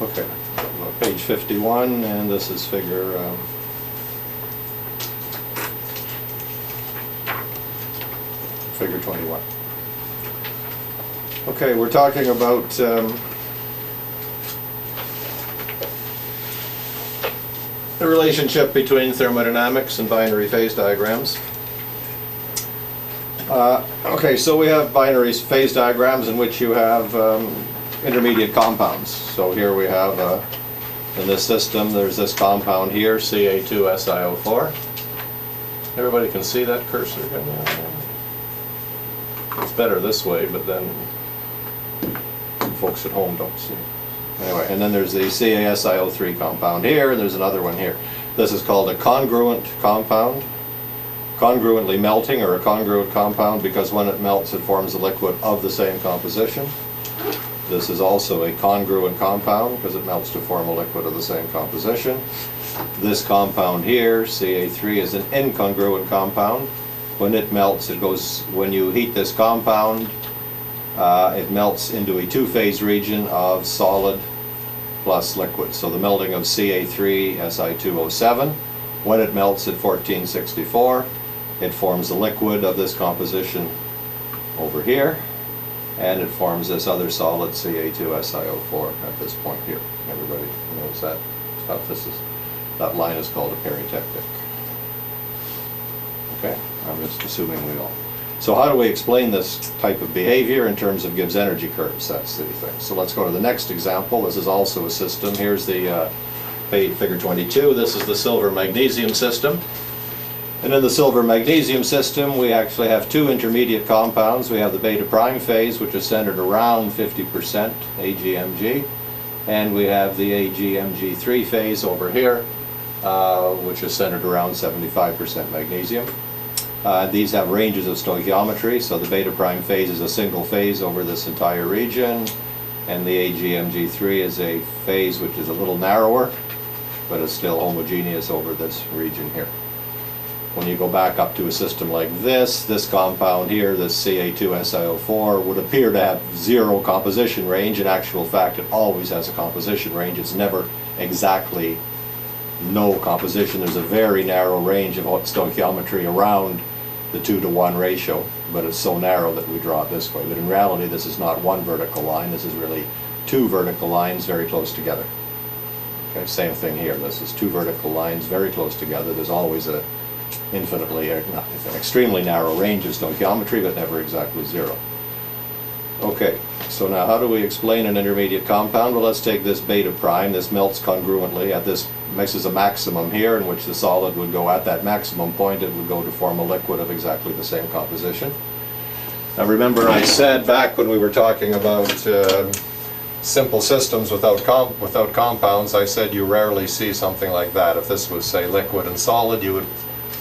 Okay, page 51, and this is figure 21. Okay, we're talking about the relationship between thermodynamics and binary phase diagrams. Okay, so we have binary phase diagrams in which you have intermediate compounds. So here we have, in this system, there's this compound here, Ca2SiO4. Everybody can see that cursor? It's better this way, but then folks at home don't see. Anyway, and then there's the CaSiO3 compound here, and there's another one here. This is called a congruent compound. Congruently melting, or a congruent compound, because when it melts it forms a liquid of the same composition. This is also a congruent compound because it melts to form a liquid of the same composition. This compound here, Ca3, is an incongruent compound. When it melts, when you heat this compound, it melts into a two-phase region of solid plus liquid. So the melting of Ca3Si2O7, when it melts at 1464, it forms a liquid of this composition over here, and it forms this other solid Ca2SiO4 at this point here. Everybody knows that stuff. That line is called a peritectic. Okay, I'm just assuming we all. So how do we explain this type of behavior in terms of Gibbs energy curves? That's the thing. So let's go to the next example. This is also a system. Here's the figure 22. This is the silver-magnesium system. And in the silver-magnesium system, we actually have two intermediate compounds. We have the beta prime phase, which is centered around 50% AgMg, and we have the AgMg3 phase over here, which is centered around 75% magnesium. These have ranges of stoichiometry, so the beta prime phase is a single phase over this entire region, and the AgMg3 is a phase which is a little narrower, but it's still homogeneous over this region here. When you go back up to a system like this compound here, this Ca2SiO4, would appear to have zero composition range. In actual fact, it always has a composition range. It's never exactly no composition. There's a very narrow range of stoichiometry around the 2-to-1 ratio, but it's so narrow that we draw it this way. But in reality, this is not one vertical line. This is really two vertical lines very close together. Okay, same thing here. This is two vertical lines very close together. There's always an extremely narrow range of stoichiometry, but never exactly zero. Okay, so now how do we explain an intermediate compound? Well, let's take this beta prime. This melts congruently at this. This is a maximum here in which the solid would go at that maximum point. It would go to form a liquid of exactly the same composition. Now remember, I said back when we were talking about simple systems without compounds, I said you rarely see something like that. If this was, say, liquid and solid, you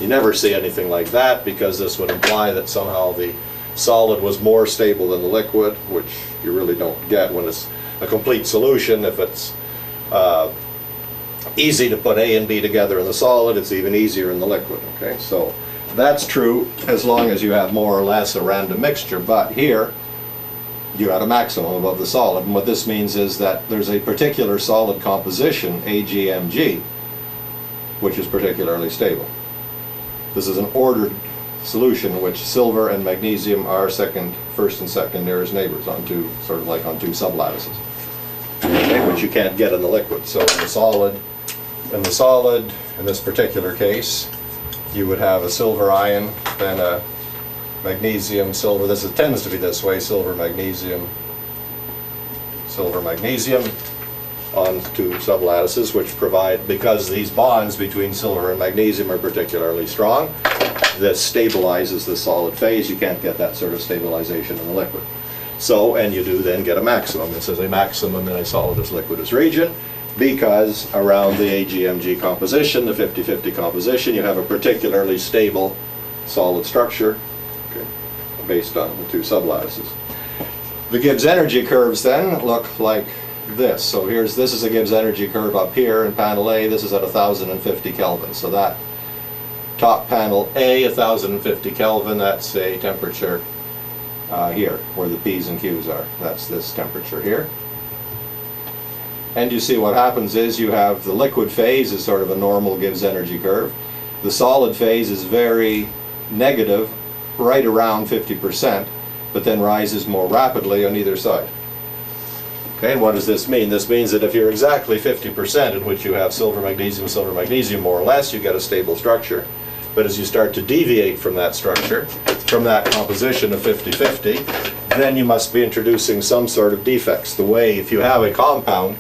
never see anything like that, because this would imply that somehow the solid was more stable than the liquid, which you really don't get when it's a complete solution. If it's easy to put A and B together in the solid, it's even easier in the liquid. Okay, so that's true as long as you have more or less a random mixture, but here you had a maximum above the solid, and what this means is that there's a particular solid composition, AgMg, which is particularly stable. This is an ordered solution in which silver and magnesium are first and second nearest neighbors on two, sort of like on two sublattices, okay, which you can't get in the liquid. So in the solid, in this particular case, you would have a silver ion, then a magnesium, silver. This tends to be this way: silver, magnesium, on two sublattices, which provide, because these bonds between silver and magnesium are particularly strong, this stabilizes the solid phase. You can't get that sort of stabilization in the liquid. So, and you do then get a maximum. This is a maximum in a solidus liquidus region, because around the AgMg composition, the 50-50 composition, you have a particularly stable solid structure, okay, based on the two sublattices. The Gibbs energy curves then look like this. So this is a Gibbs energy curve up here in panel A. This is at 1050 Kelvin. So that top panel A, 1050 Kelvin, that's a temperature here, where the P's and Q's are. That's this temperature here. And you see what happens is you have the liquid phase is sort of a normal Gibbs energy curve. The solid phase is very negative, right around 50%, but then rises more rapidly on either side. Okay, and what does this mean? This means that if you're exactly 50% in which you have silver, magnesium more or less, you get a stable structure. But as you start to deviate from that structure, from that composition of 50-50, then you must be introducing some sort of defects. The way, if you have a compound,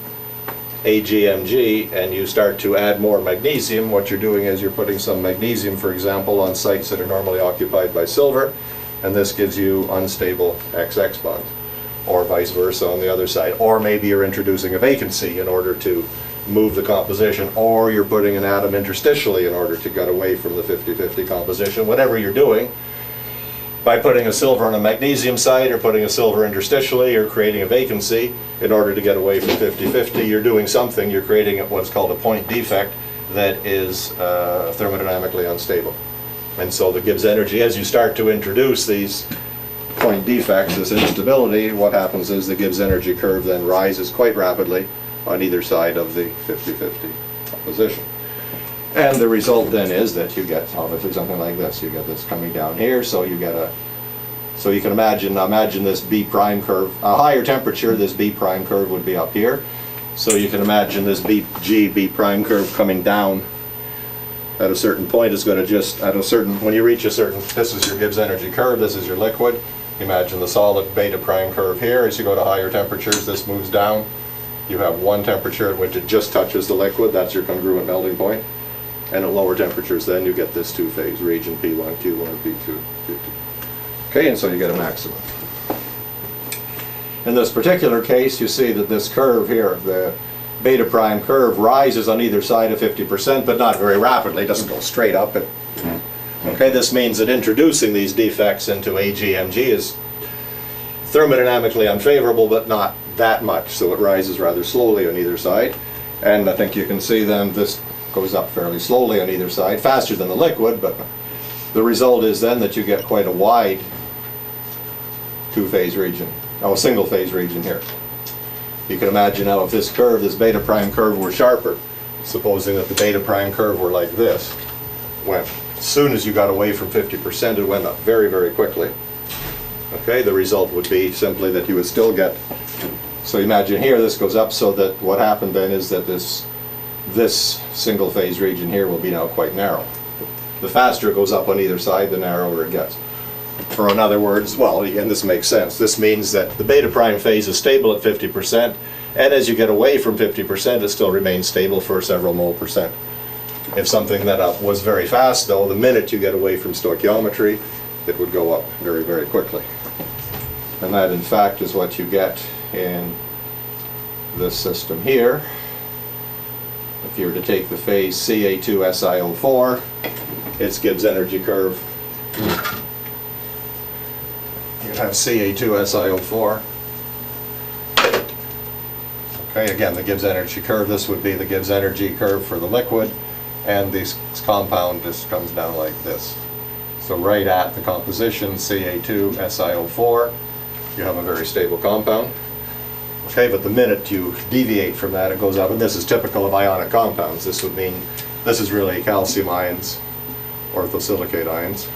AgMg, and you start to add more magnesium, what you're doing is you're putting some magnesium, for example, on sites that are normally occupied by silver, and this gives you unstable XX bonds, or vice versa on the other side. Or maybe you're introducing a vacancy in order to move the composition, or you're putting an atom interstitially in order to get away from the 50-50 composition. Whatever you're doing, by putting a silver on a magnesium site or putting a silver interstitially or creating a vacancy in order to get away from 50-50, you're doing something. You're creating what's called a point defect that is thermodynamically unstable. And so the Gibbs energy, as you start to introduce these point defects, this instability, what happens is the Gibbs energy curve then rises quite rapidly on either side of the 50-50 composition. And the result then is that you get obviously something like this. You get this coming down here, so you get a, so you can imagine this B prime curve. A higher temperature, this B prime curve would be up here. So you can imagine this B prime curve coming down at a certain point. Is going to just, at a certain, when you reach a certain, this is your Gibbs energy curve, this is your liquid. Imagine the solid beta prime curve here. As you go to higher temperatures, this moves down. You have one temperature at which it just touches the liquid, that's your congruent melting point. And at lower temperatures then you get this two-phase region, P1, Q1, P2, Q2. Okay, and so you get a maximum. In this particular case, you see that this curve here, the beta prime curve, rises on either side of 50%, but not very rapidly. It doesn't go straight up. Okay, this means that introducing these defects into AgMg is thermodynamically unfavorable, but not that much, so it rises rather slowly on either side. And I think you can see then this goes up fairly slowly on either side, faster than the liquid, but the result is then that you get quite a wide two-phase region, a single-phase region here. You can imagine now if this curve, this beta prime curve, were sharper, supposing that the beta prime curve were like this, went, as soon as you got away from 50%, it went up very, very quickly. Okay, the result would be simply that you would still get, so imagine here this goes up, so that what happened then is that this single phase region here will be now quite narrow. The faster it goes up on either side, the narrower it gets. Or in other words, well, again, this makes sense. This means that the beta prime phase is stable at 50%, and as you get away from 50%, it still remains stable for several mole percent. If something that was very fast, though, the minute you get away from stoichiometry, it would go up very, very quickly. And that, in fact, is what you get in this system here. If you were to take the phase Ca2SiO4, its Gibbs energy curve, you have Ca2SiO4. Okay, again, the Gibbs energy curve, this would be the Gibbs energy curve for the liquid, and this compound just comes down like this. So right at the composition, Ca2SiO4, you have a very stable compound. Okay, but the minute you deviate from that, it goes up, and this is typical of ionic compounds. This would mean, this is really calcium ions, orthosilicate ions.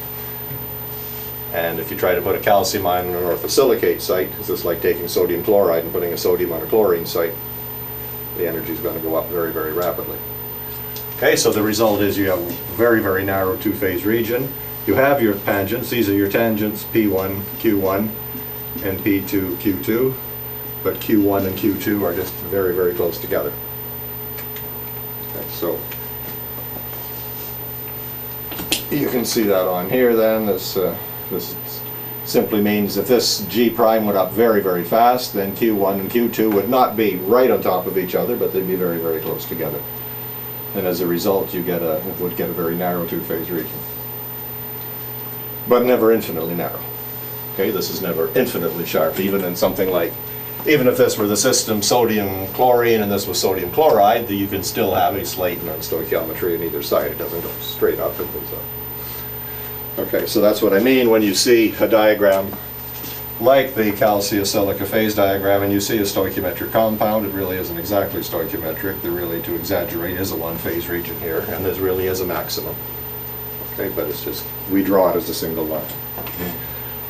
And if you try to put a calcium ion on an orthosilicate site, it's just like taking sodium chloride and putting a sodium on a chlorine site. The energy is going to go up very, very rapidly. Okay, so the result is you have a very, very narrow two-phase region. You have your tangents. These are your tangents, P1, Q1, and P2, Q2. But Q1 and Q2 are just very, very close together. Okay, so you can see that on here then. This simply means if this G prime went up very, very fast, then Q1 and Q2 would not be right on top of each other, but they'd be very, very close together. And as a result, you would get a very narrow two-phase region. But never infinitely narrow. Okay, this is never infinitely sharp, even in something like, even if this were the system sodium chlorine and this was sodium chloride, you can still have a Slayton on stoichiometry on either side. It doesn't go straight up, it goes up. Okay, so that's what I mean when you see a diagram like the calciumsilicate phase diagram, and you see a stoichiometric compound. It really isn't exactly stoichiometric. There really, to exaggerate, is a one-phase region here, and this really is a maximum. Okay, but it's just, we draw it as a single line.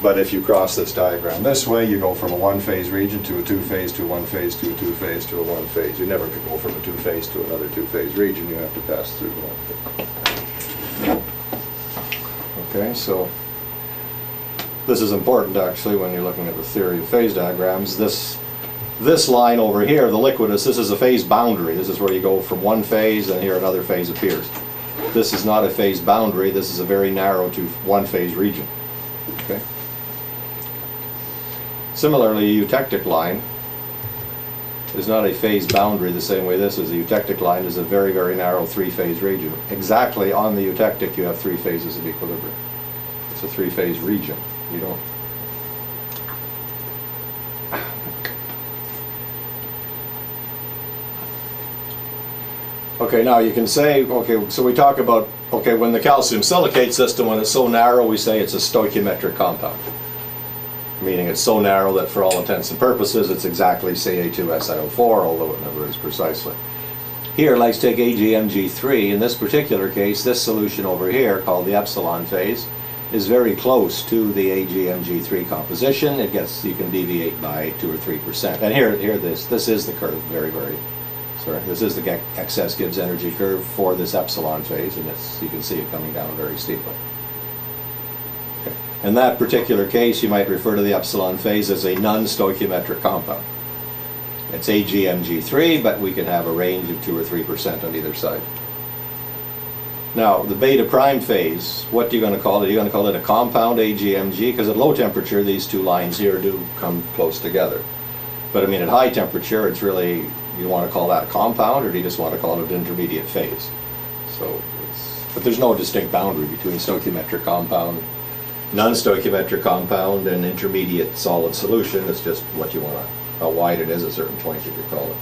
But if you cross this diagram this way, you go from a one-phase region to a two-phase, to a one-phase, to a two-phase, to a one-phase. You never could go from a two-phase to another two-phase region. You have to pass through the one-phase. Okay, so this is important actually when you're looking at the theory of phase diagrams. This line over here, the liquidus, this is a phase boundary. This is where you go from one phase and here another phase appears. This is not a phase boundary. This is a very narrow to one-phase region. Okay. Similarly, a eutectic line is not a phase boundary the same way this is. A eutectic line is a very, very narrow three-phase region. Exactly on the eutectic you have three phases of equilibrium. It's a three-phase region. You don't. Okay, now you can say, okay, so we talk about, okay, when the calcium silicate system, when it's so narrow, we say it's a stoichiometric compound. Meaning it's so narrow that for all intents and purposes it's exactly Ca2SiO4, although it never is precisely. Here, let's take AgMg3. In this particular case, this solution over here, called the epsilon phase, is very close to the AgMg3 composition. It gets, you can deviate by 2 or 3%. And here this is the curve, this is the excess Gibbs energy curve for this epsilon phase, and you can see it coming down very steeply. In that particular case, you might refer to the epsilon phase as a non-stoichiometric compound. It's AgMg3, but we can have a range of 2 or 3% on either side. Now, the beta prime phase, what are you going to call it? Are you going to call it a compound AgMg? Because at low temperature, these two lines here do come close together. But I mean, at high temperature, it's really, you want to call that a compound, or do you just want to call it an intermediate phase? So, but there's no distinct boundary between stoichiometric compound, non-stoichiometric compound, and intermediate solid solution. It's just what you want to, how wide it is, a certain point you could call it.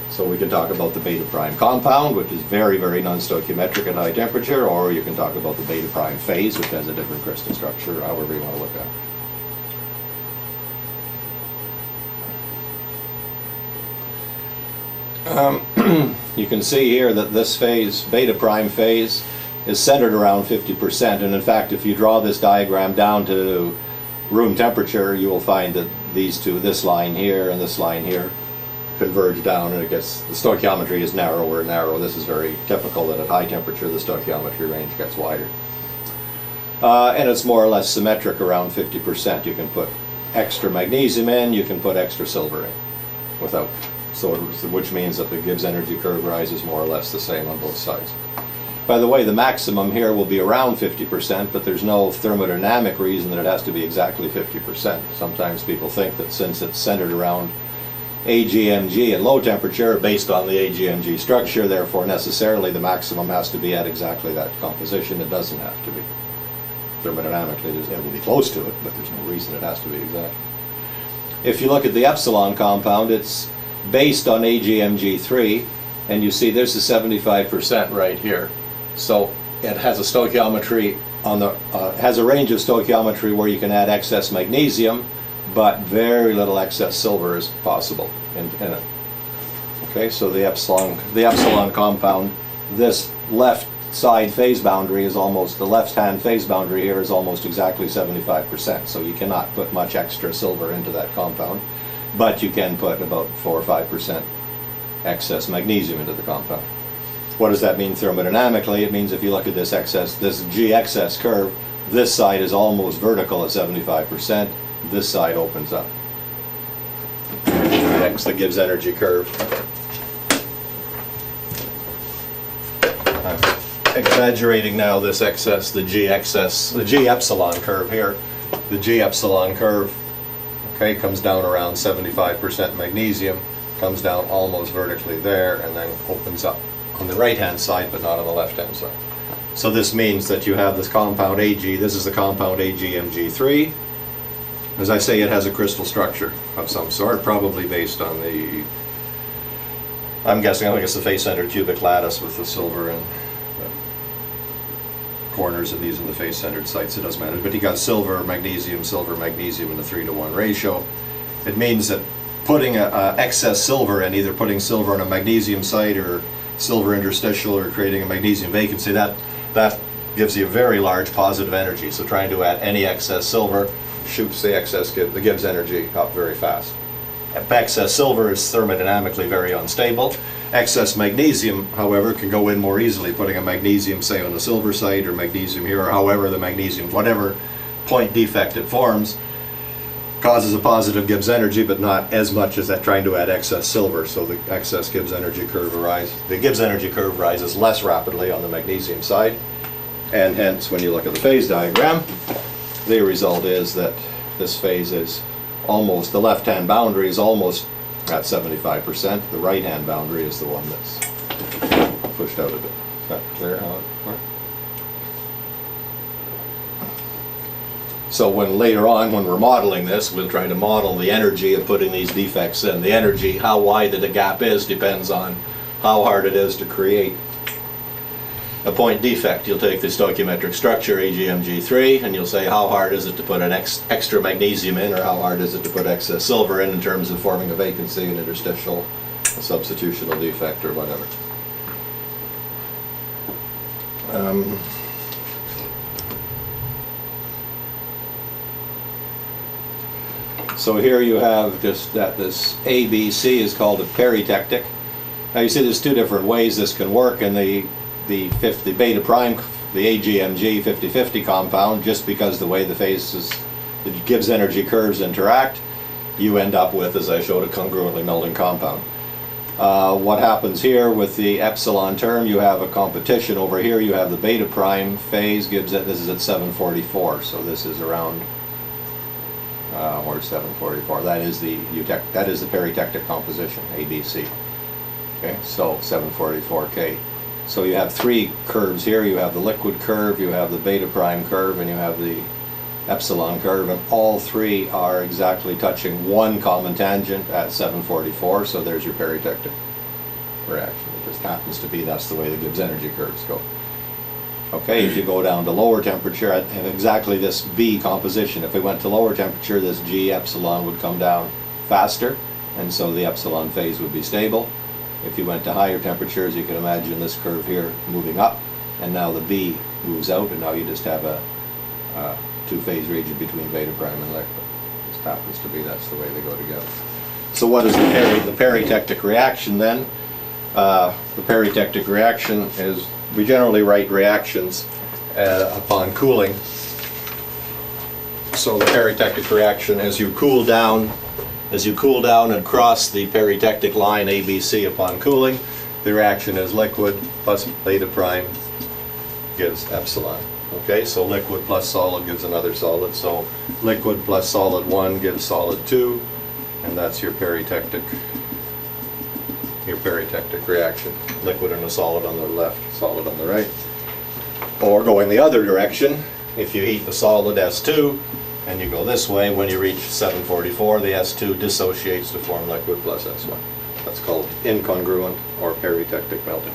So we can talk about the beta prime compound, which is very, very non-stoichiometric at high temperature, or you can talk about the beta prime phase, which has a different crystal structure, however you want to look at it. You can see here that this phase, beta prime phase, is centered around 50%, and in fact if you draw this diagram down to room temperature, you will find that these two, this line here and this line here, converge down, and it gets, the stoichiometry is narrower and narrower. This is very typical that at high temperature the stoichiometry range gets wider. And it's more or less symmetric around 50%. You can put extra magnesium in, you can put extra silver in, without, so which means that the Gibbs energy curve rises more or less the same on both sides. By the way, the maximum here will be around 50%, but there's no thermodynamic reason that it has to be exactly 50%. Sometimes people think that since it's centered around AgMg at low temperature, based on the AgMg structure, therefore necessarily the maximum has to be at exactly that composition. It doesn't have to be. Thermodynamically, it will be close to it, but there's no reason it has to be exact. If you look at the epsilon compound, it's based on AgMg3, and you see there's the 75% right here. So it has a stoichiometry on the has a range of stoichiometry where you can add excess magnesium, but very little excess silver is possible in it. Okay, so the epsilon compound, this left side phase boundary is almost, the left-hand phase boundary here is almost exactly 75%. So you cannot put much extra silver into that compound, but you can put about 4 or 5% excess magnesium into the compound. What does that mean thermodynamically? It means if you look at this excess, this G excess curve, this side is almost vertical at 75%, this side opens up. Next, the Gibbs energy curve. I'm exaggerating now this excess, the G epsilon curve here. The G epsilon curve, okay, comes down around 75% magnesium, comes down almost vertically there, and then opens up on the right-hand side, but not on the left-hand side. So this means that you have this compound Ag, this is the compound AgMg3. As I say, it has a crystal structure of some sort, probably based on the, I'm guessing, I think it's the face-centered cubic lattice with the silver in. corners, and these are the face-centered sites. It doesn't matter. But you got silver, magnesium in a 3-to-1 ratio. It means that putting excess silver in, either putting silver on a magnesium site or silver interstitial or creating a magnesium vacancy, that gives you a very large positive energy. So trying to add any excess silver shoots the Gibbs energy up very fast. Excess silver is thermodynamically very unstable. Excess magnesium, however, can go in more easily. Putting a magnesium, say, on the silver site, or magnesium here, or however the magnesium, whatever point defect it forms, causes a positive Gibbs energy, but not as much as that trying to add excess silver. So the excess Gibbs energy curve the Gibbs energy curve rises less rapidly on the magnesium side, and hence when you look at the phase diagram, the result is that this phase is almost, the left-hand boundary is almost at 75%. The right-hand boundary is the one that's pushed out a bit. Is that clear how it works? So later on, when we're modeling this, we'll try to model the energy of putting these defects in. The energy, how wide the gap is, depends on how hard it is to create a point defect. You'll take the stoichiometric structure, AgMg3, and you'll say how hard is it to put an extra magnesium in, or how hard is it to put excess silver in terms of forming a vacancy, an interstitial, a substitutional defect, or whatever. So here you have just that this ABC is called a peritectic. Now you see there's two different ways this can work, and the beta prime, the AgMg 50-50 compound, just because the way the phases, the Gibbs energy curves interact, you end up with, as I showed, a congruently melting compound. What happens here with the epsilon term, you have a competition. Over here you have the beta prime phase, Gibbs, this is at 744, so this is around, where's 744? That is the peritectic composition, ABC. Okay, so 744 K. So you have three curves here. You have the liquid curve, you have the beta prime curve, and you have the epsilon curve, and all three are exactly touching one common tangent at 744, so there's your peritectic reaction. It just happens to be that's the way the Gibbs energy curves go. Okay, if you go down to lower temperature, I have exactly this B composition. If we went to lower temperature, this G epsilon would come down faster, and so the epsilon phase would be stable. If you went to higher temperatures, you can imagine this curve here moving up, and now the B moves out, and now you just have a two-phase region between beta prime and liquid. It just happens to be that's the way they go together. So what is the peritectic reaction then? The peritectic reaction is, we generally write reactions upon cooling. So the peritectic reaction, as you cool down and cross the peritectic line ABC upon cooling, the reaction is liquid plus beta prime gives epsilon. Okay, so liquid plus solid gives another solid. So liquid plus solid 1 gives solid 2, and that's your peritectic reaction. Liquid and a solid on the left, solid on the right. Or going the other direction, if you heat the solid S2, and you go this way, when you reach 744, the S2 dissociates to form liquid plus S1. That's called incongruent or peritectic melting.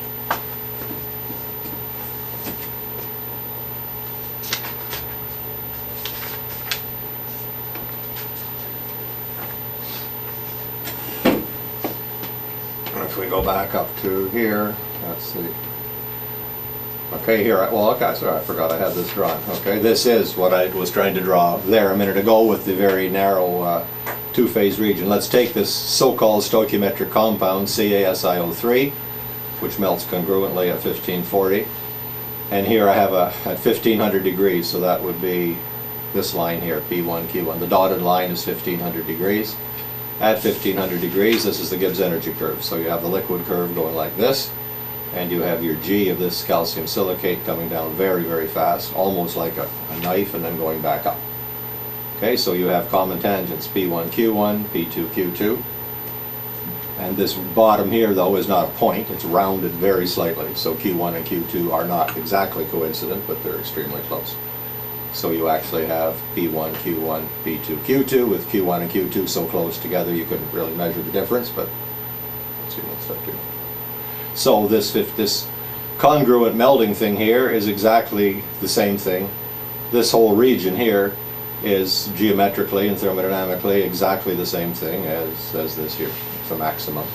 If we go back up to here, that's the okay, here, well, okay, sorry, I forgot I had this drawn. Okay, this is what I was trying to draw there a minute ago with the very narrow two-phase region. Let's take this so-called stoichiometric compound, CaSiO3, which melts congruently at 1540. And here I have at 1500 degrees, so that would be this line here, P1, Q1. The dotted line is 1500 degrees. At 1500 degrees, this is the Gibbs energy curve. So you have the liquid curve going like this, and you have your G of this calcium silicate coming down very, very fast, almost like a knife, and then going back up. Okay, so you have common tangents, P1, Q1, P2, Q2. And this bottom here, though, is not a point. It's rounded very slightly. So Q1 and Q2 are not exactly coincident, but they're extremely close. So you actually have P1, Q1, P2, Q2, with Q1 and Q2 so close together you couldn't really measure the difference, but let's see what's up here. So this congruent melding thing here is exactly the same thing. This whole region here is geometrically and thermodynamically exactly the same thing as this here. It's a maximum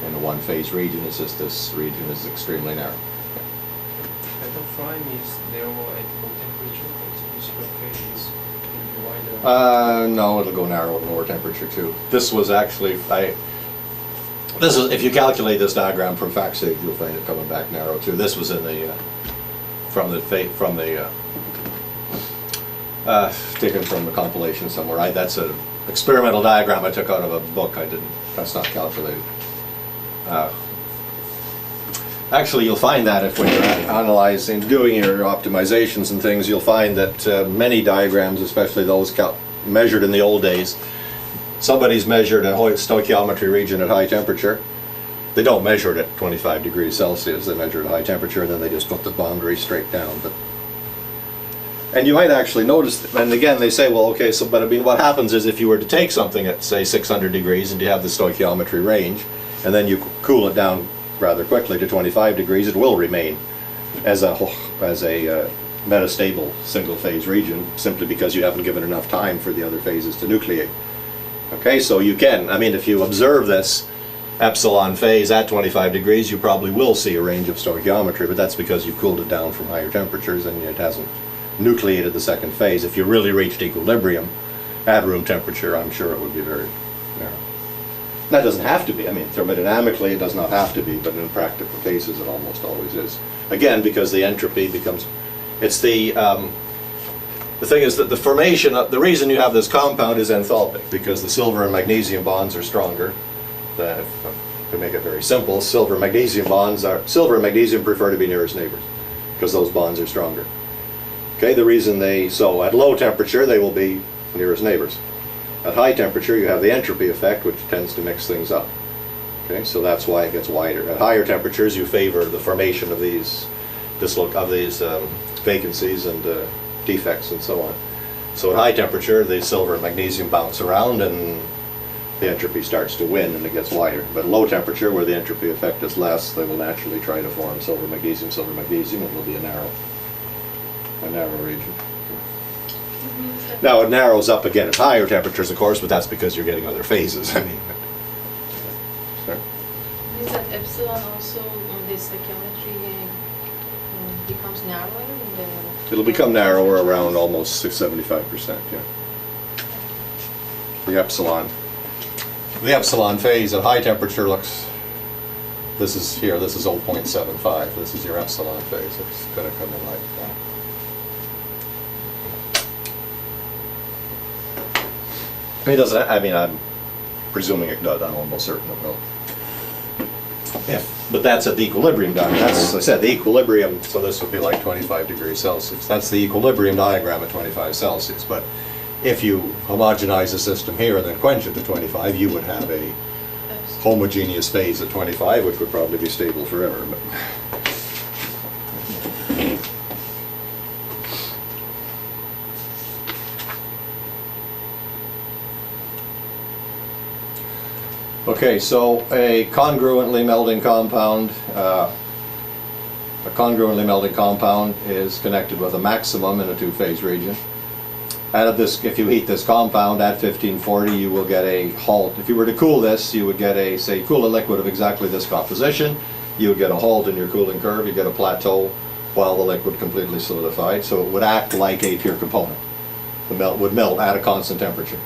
in a one-phase region. It's just this region is extremely narrow. And the frame is narrow at low temperature, but the superphase will be wider. No, it'll go narrow at lower temperature too. This was actually, this is, if you calculate this diagram from FactSave, you'll find it coming back narrow too. This was in the, taken from the compilation somewhere. That's an experimental diagram I took out of a book. That's not calculated. Actually, you'll find that if when you're analyzing, doing your optimizations and things, you'll find that many diagrams, especially those measured in the old days, somebody's measured a stoichiometry region at high temperature. They don't measure it at 25 degrees Celsius. They measure it at high temperature, and then they just put the boundary straight down. And you might actually notice, and again they say, well, okay, so but I mean, what happens is if you were to take something at say 600 degrees and you have the stoichiometry range, and then you cool it down rather quickly to 25 degrees, it will remain as a metastable single-phase region, simply because you haven't given enough time for the other phases to nucleate. Okay, so you can, I mean, if you observe this epsilon phase at 25 degrees, you probably will see a range of stoichiometry, but that's because you've cooled it down from higher temperatures and it hasn't nucleated the second phase. If you really reached equilibrium at room temperature, I'm sure it would be very narrow. That doesn't have to be. I mean, thermodynamically it does not have to be, but in practical cases it almost always is. Again, because the entropy becomes, it's the thing is that the formation, the reason you have this compound is enthalpic, because the silver and magnesium bonds are stronger. To make it very simple, silver and magnesium prefer to be nearest neighbors, because those bonds are stronger. Okay, the reason so at low temperature they will be nearest neighbors. At high temperature you have the entropy effect, which tends to mix things up. Okay, so that's why it gets wider. At higher temperatures you favor the formation of these vacancies and defects and so on. So at high temperature the silver and magnesium bounce around and the entropy starts to win and it gets wider. But at low temperature, where the entropy effect is less, they will naturally try to form silver magnesium, and it will be a narrow region. Now it narrows up again at higher temperatures, of course, but that's because you're getting other phases. I mean, sorry? Means that epsilon also on this stoichiometry becomes narrower? It'll become narrower around almost 75%, yeah. The epsilon phase at high temperature looks, this is 0.75. This is your epsilon phase. It's going to come in like that. It doesn't, I mean, I'm presuming it does. I'm almost certain it will. But that's at the equilibrium diagram. That's, as I said, the equilibrium, so this would be like 25 degrees Celsius. That's the equilibrium diagram at 25 Celsius. But if you homogenize the system here and then quench it to 25, you would have a homogeneous phase at 25, which would probably be stable forever. But okay, so a congruently melding compound is connected with a maximum in a two-phase region. If you heat this compound at 1540, you will get a halt. If you were to cool this, you would get cool a liquid of exactly this composition, you would get a halt in your cooling curve, you get a plateau while the liquid completely solidified. So it would act like a pure component. The would melt at a constant temperature.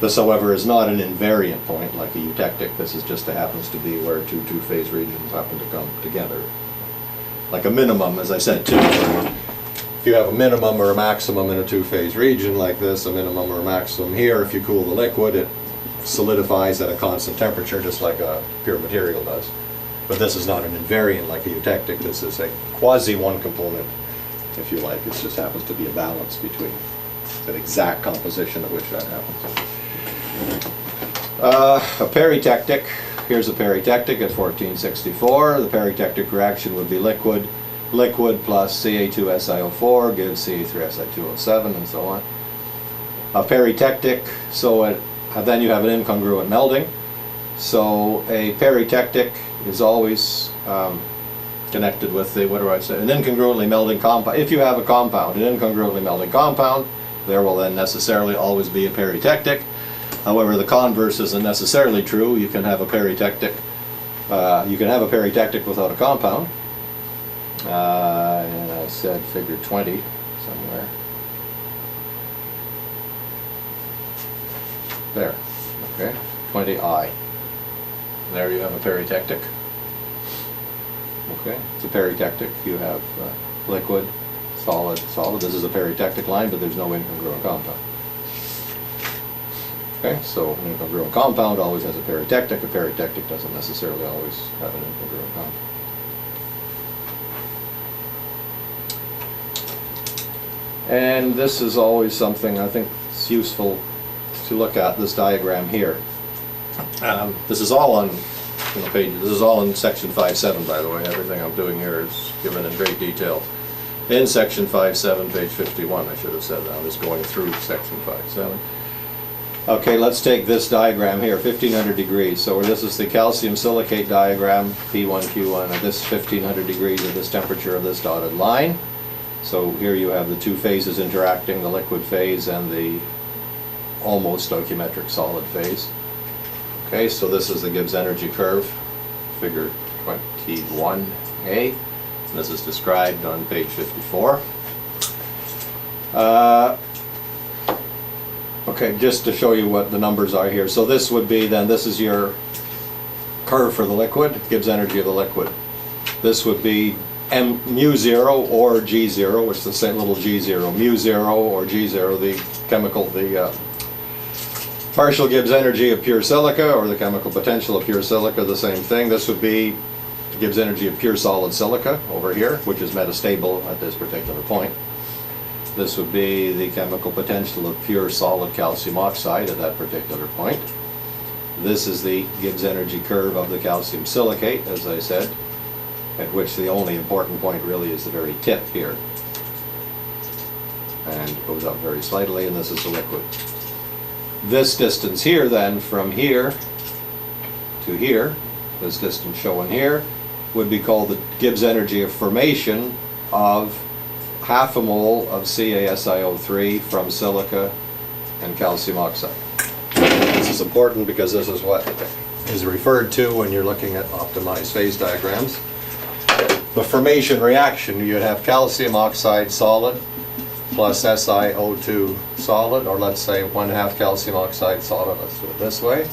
This, however, is not an invariant point like a eutectic. This is just happens to be where two-phase regions happen to come together. Like a minimum, as I said, too. If you have a minimum or a maximum in a two-phase region like this, a minimum or a maximum here, if you cool the liquid, it solidifies at a constant temperature just like a pure material does. But this is not an invariant like a eutectic. This is a quasi-one component, if you like. It just happens to be a balance between an exact composition at which that happens. A peritectic, here's a peritectic at 1464. The peritectic reaction would be liquid plus Ca2SiO4 gives Ca3Si2O7 and so on. A peritectic, then you have an incongruent melding. So a peritectic is always connected with the, what do I say, an incongruently melting compound. If you have a compound, an incongruently melting compound, there will then necessarily always be a peritectic. However, the converse isn't necessarily true. You can have a peritectic. Without a compound. And I said figure 20 somewhere. There. Okay. 20I. There you have a peritectic. Okay. It's a peritectic. You have liquid, solid, solid. This is a peritectic line, but there's no incongruent compound. Okay, so an incongruent compound always has a peritectic. A peritectic doesn't necessarily always have an incongruent compound. And this is always something I think it's useful to look at, this diagram here. This is all on pages. This is all in section 5.7, by the way. Everything I'm doing here is given in great detail in section 5.7, page 51. I should have said that. I'm just going through section 5.7. Okay, let's take this diagram here, 1500 degrees. So this is the calcium silicate diagram, P1, Q1, at this 1500 degrees at this temperature of this dotted line. So here you have the two phases interacting, the liquid phase and the almost stoichiometric solid phase. Okay, so this is the Gibbs energy curve, figure 21A. This is described on page 54. Okay, just to show you what the numbers are here. So this would be then, this is your curve for the liquid, Gibbs energy of the liquid. This would be mu0 or G0, which is the same little G0. Mu0 or G0, the chemical, the partial Gibbs energy of pure silica, or the chemical potential of pure silica, the same thing. This would be the Gibbs energy of pure solid silica over here, which is metastable at this particular point. This would be the chemical potential of pure solid calcium oxide at that particular point. This is the Gibbs energy curve of the calcium silicate, as I said, at which the only important point really is the very tip here. And it goes up very slightly, and this is the liquid. This distance here then, from here to here, this distance shown here, would be called the Gibbs energy of formation of half a mole of CaSiO3 from silica and calcium oxide. This is important because this is what is referred to when you're looking at optimized phase diagrams. The formation reaction, you'd have calcium oxide solid plus SiO2 solid, or let's say 1/2 calcium oxide solid. Let's do it this way.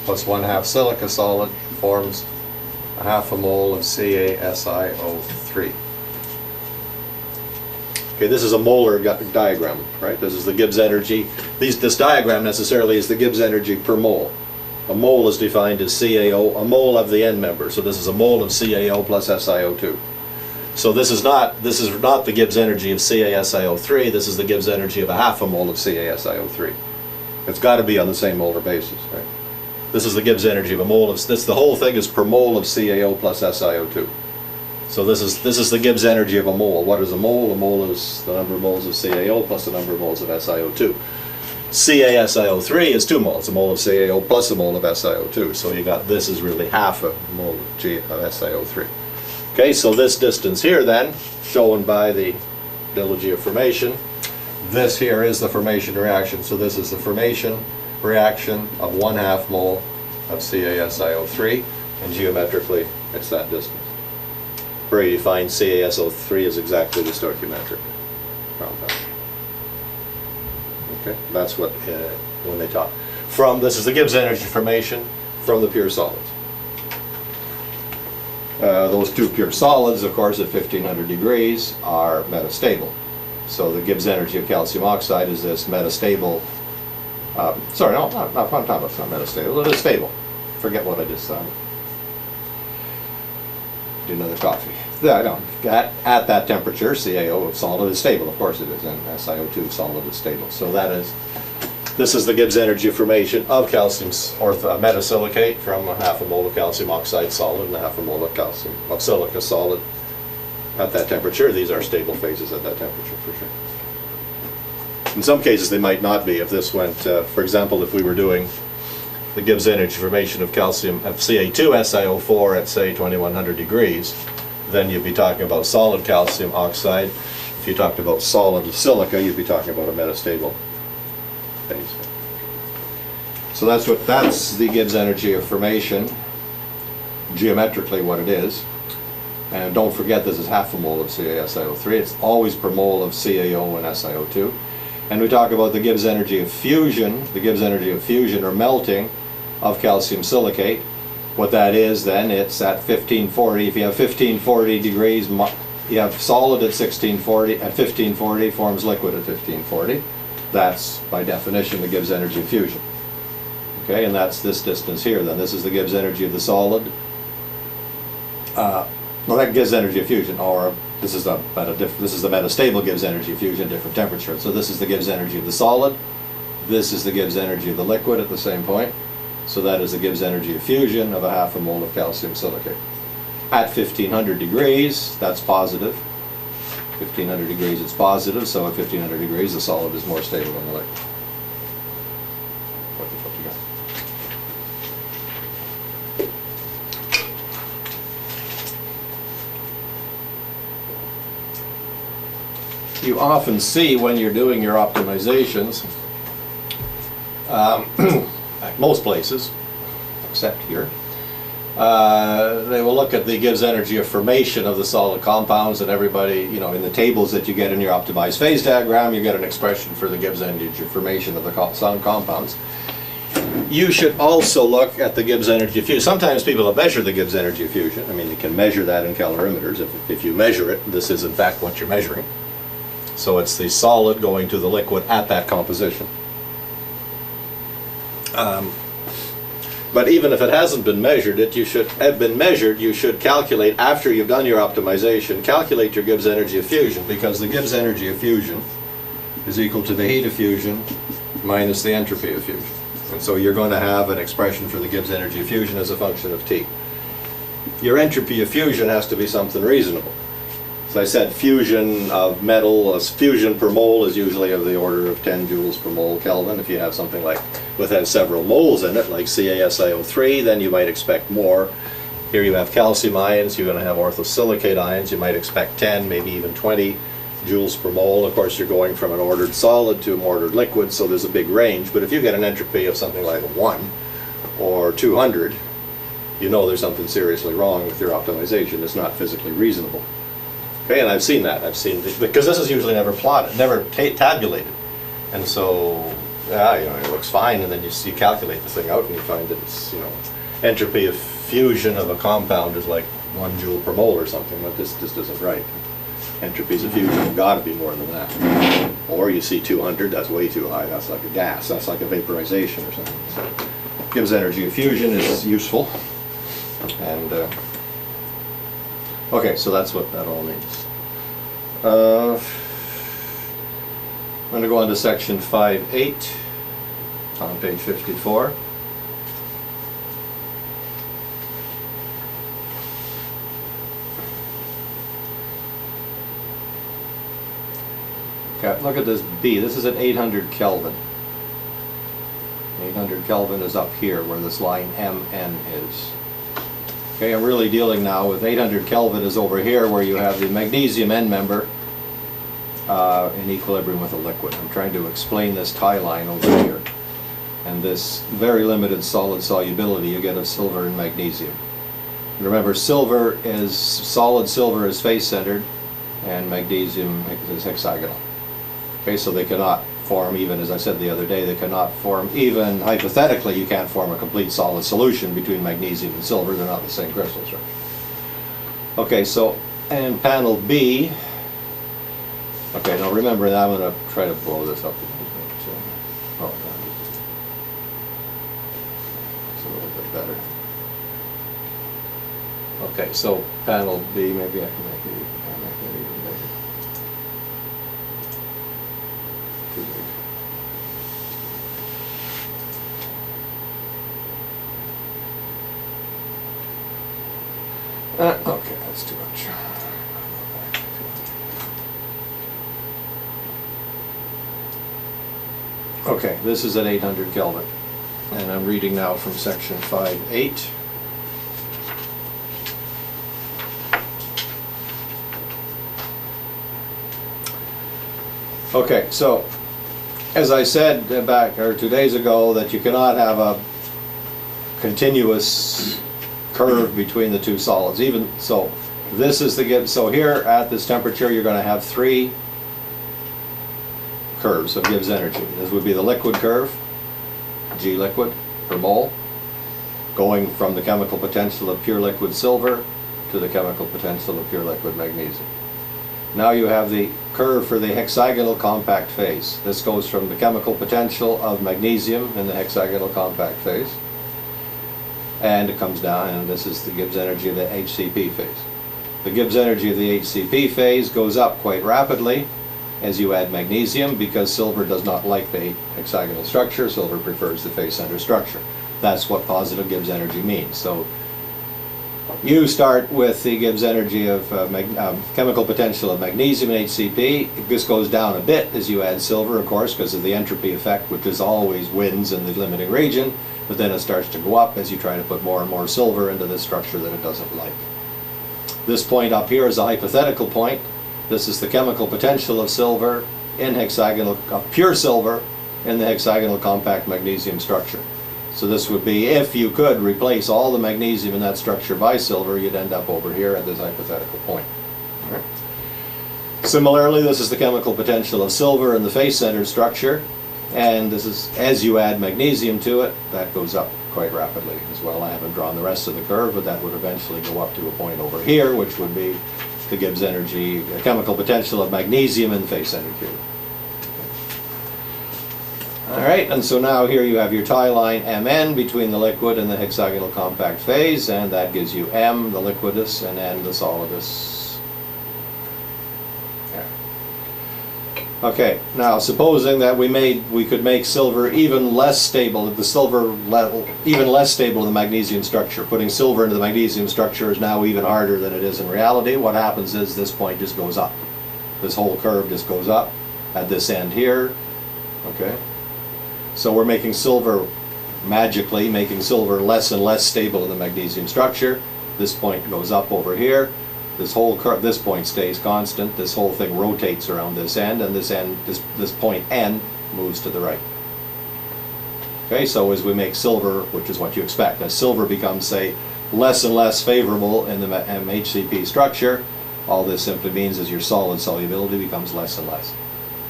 Plus 1/2 silica solid forms half a mole of CaSiO3. Okay, this is a molar diagram, right? This is the Gibbs energy. This diagram necessarily is the Gibbs energy per mole. A mole is defined as CaO, a mole of the end member. So this is a mole of CaO plus SiO2. So this is not the Gibbs energy of CaSiO3. This is the Gibbs energy of a half a mole of CaSiO3. It's got to be on the same molar basis, right? This is the Gibbs energy of a mole of, the whole thing is per mole of CaO plus SiO2. So this is the Gibbs energy of a mole. What is a mole? A mole is the number of moles of CaO plus the number of moles of SiO2. CaSiO3 is 2 moles, a mole of CaO plus a mole of SiO2. So you got, this is really half a mole of SiO3. Okay, so this distance here then, shown by the dilogy of formation, this here is the formation reaction. So this is the formation reaction of 1/2 mole of CaSiO3, and geometrically it's that distance. Where you find CaSiO3 is exactly the stoichiometric compound. Okay, that's what when they talk from. This is the Gibbs energy formation from the pure solids. Those two pure solids, of course, at 1500 degrees are metastable. So the Gibbs energy of calcium oxide is this metastable. Sorry, no, not talking about, it's not metastable, it is stable. Forget what I just said. Do another coffee. Yeah, no, at that temperature, CaO of solid is stable. Of course it is, and SiO2 of solid is stable. So this is the Gibbs energy formation of calcium, or metasilicate, from 1/2 mole of calcium oxide solid and 1/2 mole of silica solid at that temperature. These are stable phases at that temperature for sure. In some cases they might not be. If this went, for example, if we were doing the Gibbs energy formation of Ca2SiO4 at say 2100 degrees, then you'd be talking about solid calcium oxide. If you talked about solid silica, you'd be talking about a metastable phase. So that's the Gibbs energy of formation, geometrically what it is. And don't forget this is half a mole of CaSiO3. It's always per mole of CaO and SiO2. And we talk about the Gibbs energy of fusion, or melting of calcium silicate. What that is then, it's at 1540. If you have 1540 degrees, you have solid at 1640, at 1540 forms liquid at 1540. That's by definition the Gibbs energy of fusion. Okay, and that's this distance here then. This is the Gibbs energy of the solid. Well, that Gibbs energy of fusion, or this is the metastable Gibbs energy of fusion, different temperature. So this is the Gibbs energy of the solid. This is the Gibbs energy of the liquid at the same point. So that is the Gibbs energy of fusion of a half a mole of calcium silicate. At 1500 degrees, that's positive. 1500 degrees, it's positive. So at 1500 degrees, the solid is more stable than the liquid. What you got? You often see when you're doing your optimizations, most places, except here, they will look at the Gibbs energy of formation of the solid compounds, and everybody, you know, in the tables that you get in your optimized phase diagram, you get an expression for the Gibbs energy of formation of the solid compounds. You should also look at the Gibbs energy of fusion. Sometimes people have measured the Gibbs energy of fusion. I mean, you can measure that in calorimeters. If you measure it, this is in fact what you're measuring. So it's the solid going to the liquid at that composition. But even if it hasn't been measured, you should calculate, after you've done your optimization, calculate your Gibbs energy of fusion, because the Gibbs energy of fusion is equal to the heat of fusion minus the entropy of fusion. And so you're going to have an expression for the Gibbs energy of fusion as a function of T. Your entropy of fusion has to be something reasonable. As I said, fusion of metal, fusion per mole is usually of the order of 10 joules per mole Kelvin. If you have something like with several moles in it, like CaSiO3, then you might expect more. Here you have calcium ions, you're going to have orthosilicate ions, you might expect 10, maybe even 20 joules per mole. Of course, you're going from an ordered solid to an ordered liquid, so there's a big range. But if you get an entropy of something like 1 or 200, you know there's something seriously wrong with your optimization. It's not physically reasonable. Okay, and I've seen that. Because this is usually never plotted, never tabulated. And so, yeah, you know, it looks fine, and then you calculate the thing out and you find that it's, you know, entropy of fusion of a compound is like 1 joule per mole or something, but this just isn't right. Entropies of fusion have got to be more than that. Or you see 200, that's way too high, that's like a gas, that's like a vaporization or something. So, Gibbs energy of fusion is useful. And, okay, so that's what that all means. I'm going to go on to section 5.8 on page 54. Okay, look at this B. This is at 800 Kelvin. 800 Kelvin is up here where this line MN is. Okay, I'm really dealing now with 800 Kelvin is over here where you have the magnesium end member in equilibrium with a liquid. I'm trying to explain this tie line over here. And this very limited solid solubility you get of silver and magnesium. And remember, solid silver is face-centered and magnesium is hexagonal. Okay, so they cannot form, even as I said the other day, they cannot form, even hypothetically, you can't form a complete solid solution between magnesium and silver. They're not the same crystals, right? Okay, so, and panel B, okay, now remember that I'm going to try to blow this up a little bit. So, oh, it's a little bit better. Okay, so panel B, maybe I can make it even bigger. Too big. Okay, that's too much. Okay, this is at 800 Kelvin. And I'm reading now from section 5.8. Okay, so as I said back, or 2 days ago, that you cannot have a continuous curve between the two solids. Even so, this is the Gibbs. So here at this temperature, you're going to have 3 curves of Gibbs energy. This would be the liquid curve, G liquid per mole, going from the chemical potential of pure liquid silver to the chemical potential of pure liquid magnesium. Now you have the curve for the hexagonal compact phase. This goes from the chemical potential of magnesium in the hexagonal compact phase, and it comes down, and this is the Gibbs energy of the HCP phase. The Gibbs energy of the HCP phase goes up quite rapidly as you add magnesium, because silver does not like the hexagonal structure. Silver prefers the face center structure. That's what positive Gibbs energy means. So you start with the Gibbs energy of chemical potential of magnesium in HCP. This goes down a bit as you add silver, of course, because of the entropy effect, which is always wins in the limiting region, but then it starts to go up as you try to put more and more silver into this structure that it doesn't like. This point up here is a hypothetical point. This is the chemical potential of silver in hexagonal, of pure silver in the hexagonal compact magnesium structure. So this would be, if you could replace all the magnesium in that structure by silver, you'd end up over here at this hypothetical point. All right. Similarly, this is the chemical potential of silver in the face center structure, and this is, as you add magnesium to it, that goes up quite rapidly as well. I haven't drawn the rest of the curve, but that would eventually go up to a point over here, which would be the Gibbs energy, chemical potential of magnesium in the face center cube. All right, and so now here you have your tie line Mn between the liquid and the hexagonal compact phase, and that gives you M, the liquidus, and N, the solidus. Yeah. Okay, now supposing that we could make silver even less stable, the silver level even less stable in the magnesium structure. Putting silver into the magnesium structure is now even harder than it is in reality. What happens is this point just goes up. This whole curve just goes up at this end here. Okay. So we're making silver, magically making silver less and less stable in the magnesium structure. This point goes up over here. This whole curve, this point stays constant. This whole thing rotates around this end, and this point N moves to the right. Okay, so as we make silver, which is what you expect, as silver becomes, say, less and less favorable in the HCP structure, all this simply means is your solid solubility becomes less and less,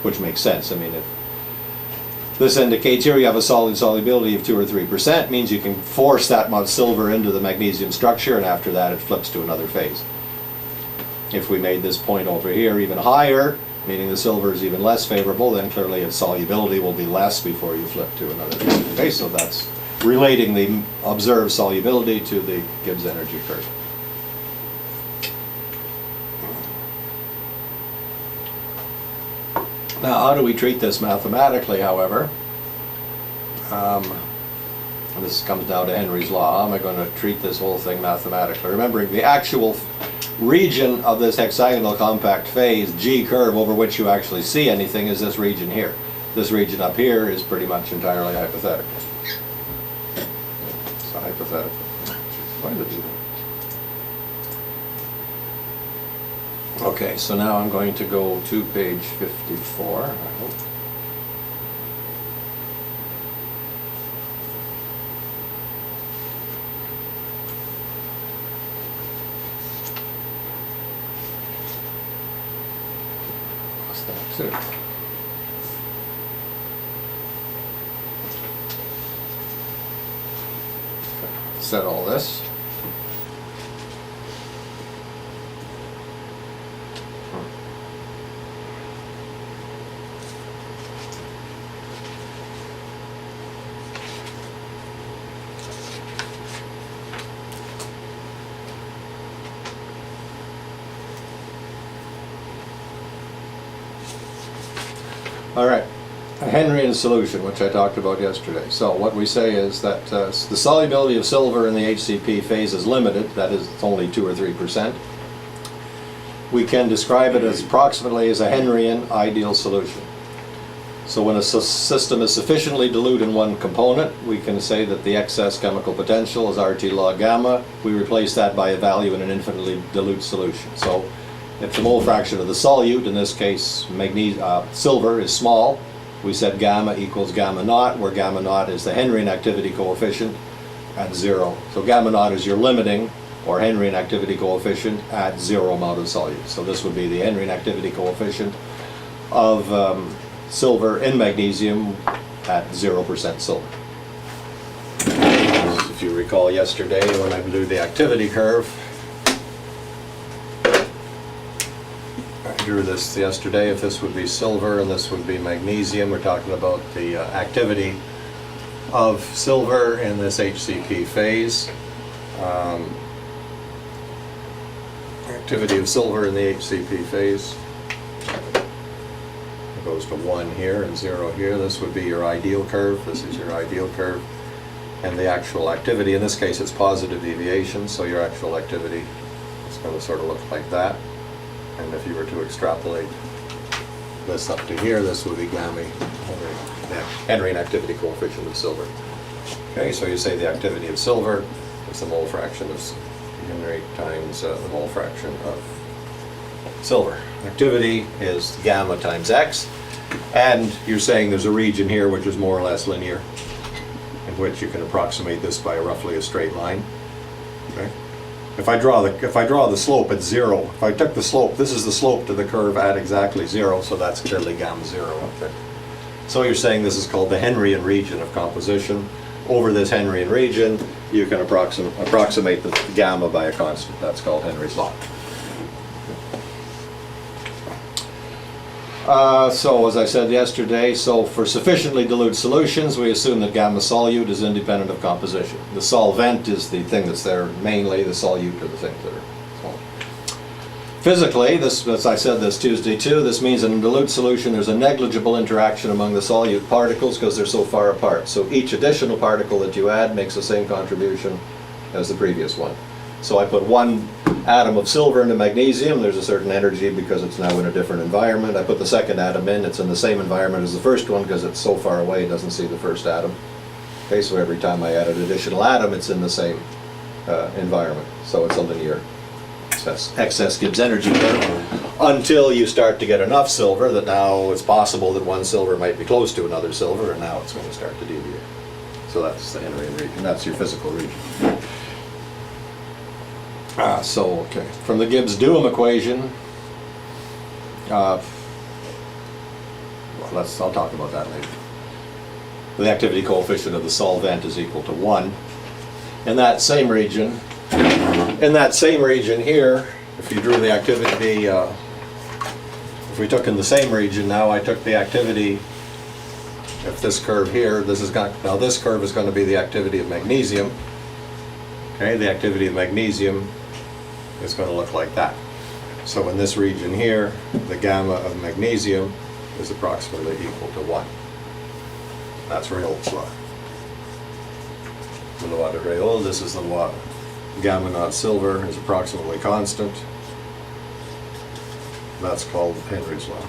which makes sense. I mean, if this indicates here you have a solid solubility of 2 or 3%, means you can force that much silver into the magnesium structure, and after that it flips to another phase. If we made this point over here even higher, meaning the silver is even less favorable, then clearly its solubility will be less before you flip to another phase. Okay, so that's relating the observed solubility to the Gibbs energy curve. Now, how do we treat this mathematically, however? This comes down to Henry's law. How am I going to treat this whole thing mathematically? Remembering the actual region of this hexagonal compact phase, G curve, over which you actually see anything, is this region here. This region up here is pretty much entirely hypothetical. It's a hypothetical. Why did I do that? Okay, so now I'm going to go to page 54, I hope. Lost that too. Set all this. All right, a Henryan solution, which I talked about yesterday. So what we say is that the solubility of silver in the HCP phase is limited, that is, it's only 2 or 3%. We can describe it as approximately as a Henryan ideal solution. So when a system is sufficiently dilute in one component, we can say that the excess chemical potential is RT log gamma. We replace that by a value in an infinitely dilute solution. So if the mole fraction of the solute, in this case silver, is small, we said gamma equals gamma naught, where gamma naught is the Henryan activity coefficient at 0. So gamma naught is your limiting or Henryan activity coefficient at 0 amount of solute. So this would be the Henryan activity coefficient of silver in magnesium at 0% silver. If you recall yesterday when I blew the activity curve, I drew this yesterday. If this would be silver and this would be magnesium, we're talking about the activity of silver in this HCP phase. Activity of silver in the HCP phase goes to 1 here and 0 here. This would be your ideal curve. This is your ideal curve. And the actual activity, in this case it's positive deviation, so your actual activity is going to sort of look like that. And if you were to extrapolate this up to here, this would be gamma, Henryan activity coefficient of silver. Okay, so you say the activity of silver is the mole fraction of Henry times the mole fraction of silver. Activity is gamma times X, and you're saying there's a region here which is more or less linear, in which you can approximate this by roughly a straight line. Okay. If I draw the slope at 0, if I took the slope, this is the slope to the curve at exactly 0, so that's clearly gamma 0 up there. So you're saying this is called the Henryan region of composition. Over this Henryan region, you can approximate the gamma by a constant. That's called Henry's law. So as I said yesterday, so for sufficiently dilute solutions, we assume that gamma solute is independent of composition. The solvent is the thing that's there mainly, the solute are the things that are small. Physically, this, as I said this Tuesday too, this means in a dilute solution there's a negligible interaction among the solute particles because they're so far apart. So each additional particle that you add makes the same contribution as the previous one. So I put one atom of silver into magnesium, there's a certain energy because it's now in a different environment. I put the second atom in, it's in the same environment as the first one because it's so far away it doesn't see the first atom. Okay, so every time I add an additional atom, it's in the same environment. So it's a linear excess Gibbs energy curve until you start to get enough silver that now it's possible that one silver might be close to another silver, and now it's going to start to deviate. So that's the Henryan region, that's your physical region. Okay, from the Gibbs-Duhem equation, I'll talk about that later. The activity coefficient of the solvent is equal to 1. In that same region here, if you drew the activity, if we took in the same region now, I took the activity, if this curve here, now this curve is going to be the activity of magnesium. Okay, the activity of magnesium is going to look like that. So in this region here, the gamma of magnesium is approximately equal to 1. That's Reynolds' law. The law de Reynolds, this is the law. Gamma naught silver is approximately constant. That's called Henry's law.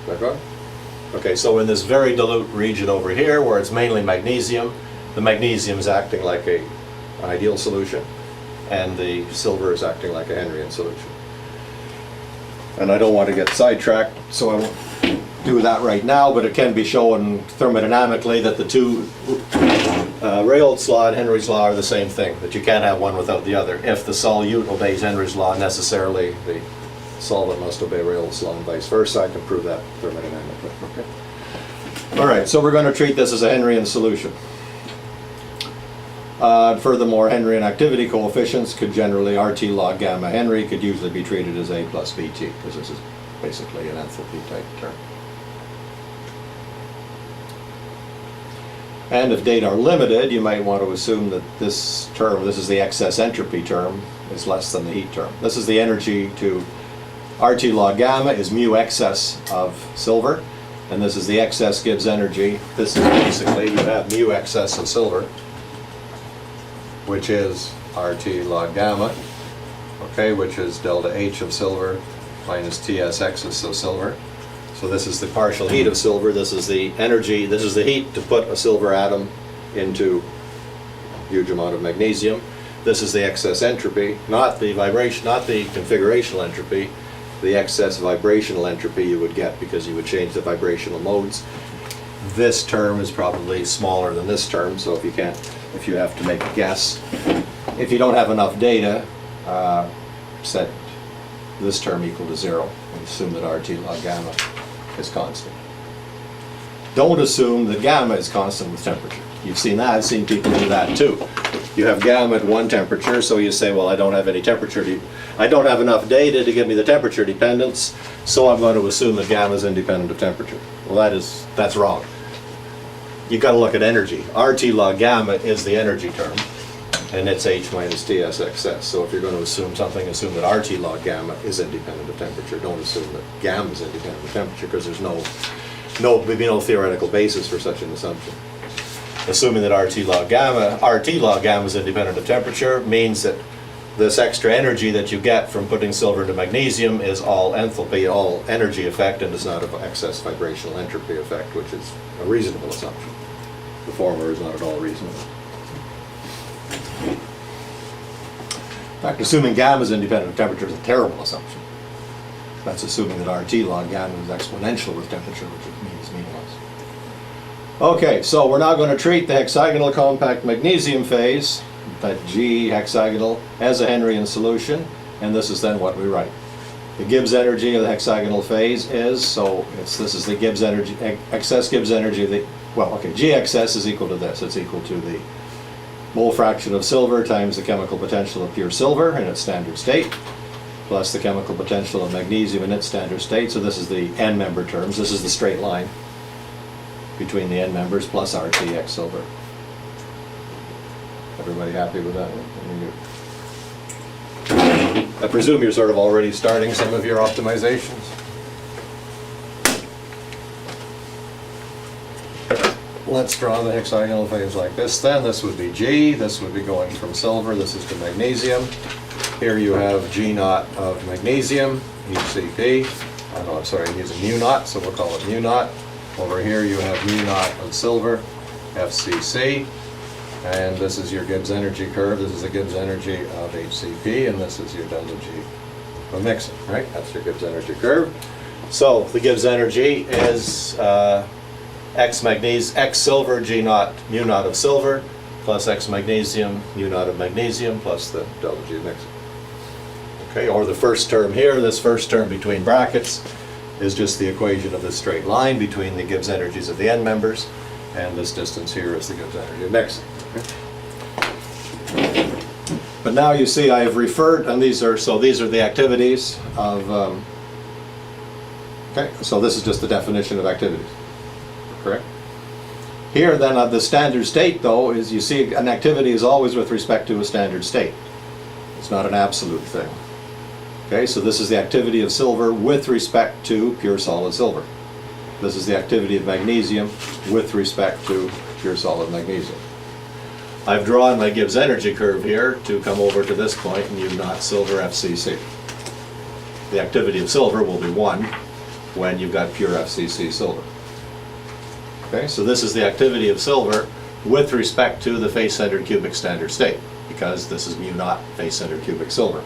That good? Okay, so in this very dilute region over here, where it's mainly magnesium, the magnesium is acting like an ideal solution, and the silver is acting like a Henryan solution. And I don't want to get sidetracked, so I won't do that right now, but it can be shown thermodynamically that the two, Reynolds' law and Henry's law, are the same thing, that you can't have one without the other. If the solute obeys Henry's law, necessarily the solvent must obey Reynolds' law and vice versa. I can prove that thermodynamically. Okay. All right, so we're going to treat this as a Henryan solution. Furthermore, Henryan activity coefficients could generally, RT log gamma Henry could usually be treated as A plus BT, because this is basically an enthalpy type term. And if data are limited, you might want to assume that this term, this is the excess entropy term, is less than the heat term. This is the energy to RT log gamma is mu excess of silver, and this is the excess Gibbs energy. This is basically, you have mu excess of silver, which is RT log gamma, okay, which is delta H of silver minus TSX is so silver. So this is the partial heat of silver. This is the energy, this is the heat to put a silver atom into huge amount of magnesium. This is the excess entropy, not the vibration, not the configurational entropy, the excess vibrational entropy you would get because you would change the vibrational modes. This term is probably smaller than this term, so if you have to make a guess, if you don't have enough data, set this term equal to 0 and assume that RT log gamma is constant. Don't assume that gamma is constant with temperature. You've seen that, I've seen people do that too. You have gamma at one temperature, so you say, well, I don't have any temperature, I don't have enough data to give me the temperature dependence, so I'm going to assume that gamma is independent of temperature. Well, that's wrong. You've got to look at energy. RT log gamma is the energy term, and it's H minus TS excess. So if you're going to assume something, assume that RT log gamma is independent of temperature. Don't assume that gamma is independent of temperature, because there's there'd be no theoretical basis for such an assumption. Assuming that RT log gamma is independent of temperature means that this extra energy that you get from putting silver into magnesium is all enthalpy, all energy effect, and is not an excess vibrational entropy effect, which is a reasonable assumption. The former is not at all reasonable. In fact, assuming gamma is independent of temperature is a terrible assumption. That's assuming that RT log gamma is exponential with temperature, which means meaningless. Okay, so we're now going to treat the hexagonal compact magnesium phase, that G hexagonal, as a Henryan solution, and this is then what we write. The Gibbs energy of the hexagonal phase is, this is the Gibbs energy, excess Gibbs energy, G excess is equal to this. It's equal to the mole fraction of silver times the chemical potential of pure silver in its standard state, plus the chemical potential of magnesium in its standard state. So this is the n member terms. This is the straight line between the n members plus RTX silver. Everybody happy with that? I presume you're sort of already starting some of your optimizations. Let's draw the hexagonal phase like this then. This would be G, this would be going from silver, this is to magnesium. Here you have G naught of magnesium, HCP. I'm sorry, I'm using mu naught, so we'll call it mu naught. Over here you have mu naught of silver, FCC. And this is your Gibbs energy curve. This is the Gibbs energy of HCP, and this is your delta G of mixing, right? That's your Gibbs energy curve. So the Gibbs energy is X silver, G naught, mu naught of silver, plus X magnesium, mu naught of magnesium, plus the delta G of mixing. Okay, or the first term here, this first term between brackets, is just the equation of this straight line between the Gibbs energies of the n members, and this distance here is the Gibbs energy of mixing. But now you see I have referred, and these are the activities of, okay, so this is just the definition of activities, correct? Here then the standard state though is, you see an activity is always with respect to a standard state. It's not an absolute thing. Okay, so this is the activity of silver with respect to pure solid silver. This is the activity of magnesium with respect to pure solid magnesium. I've drawn my Gibbs energy curve here to come over to this point, mu naught silver FCC. The activity of silver will be 1 when you've got pure FCC silver. Okay, so this is the activity of silver with respect to the face-centered cubic standard state, because this is mu naught face-centered cubic silver.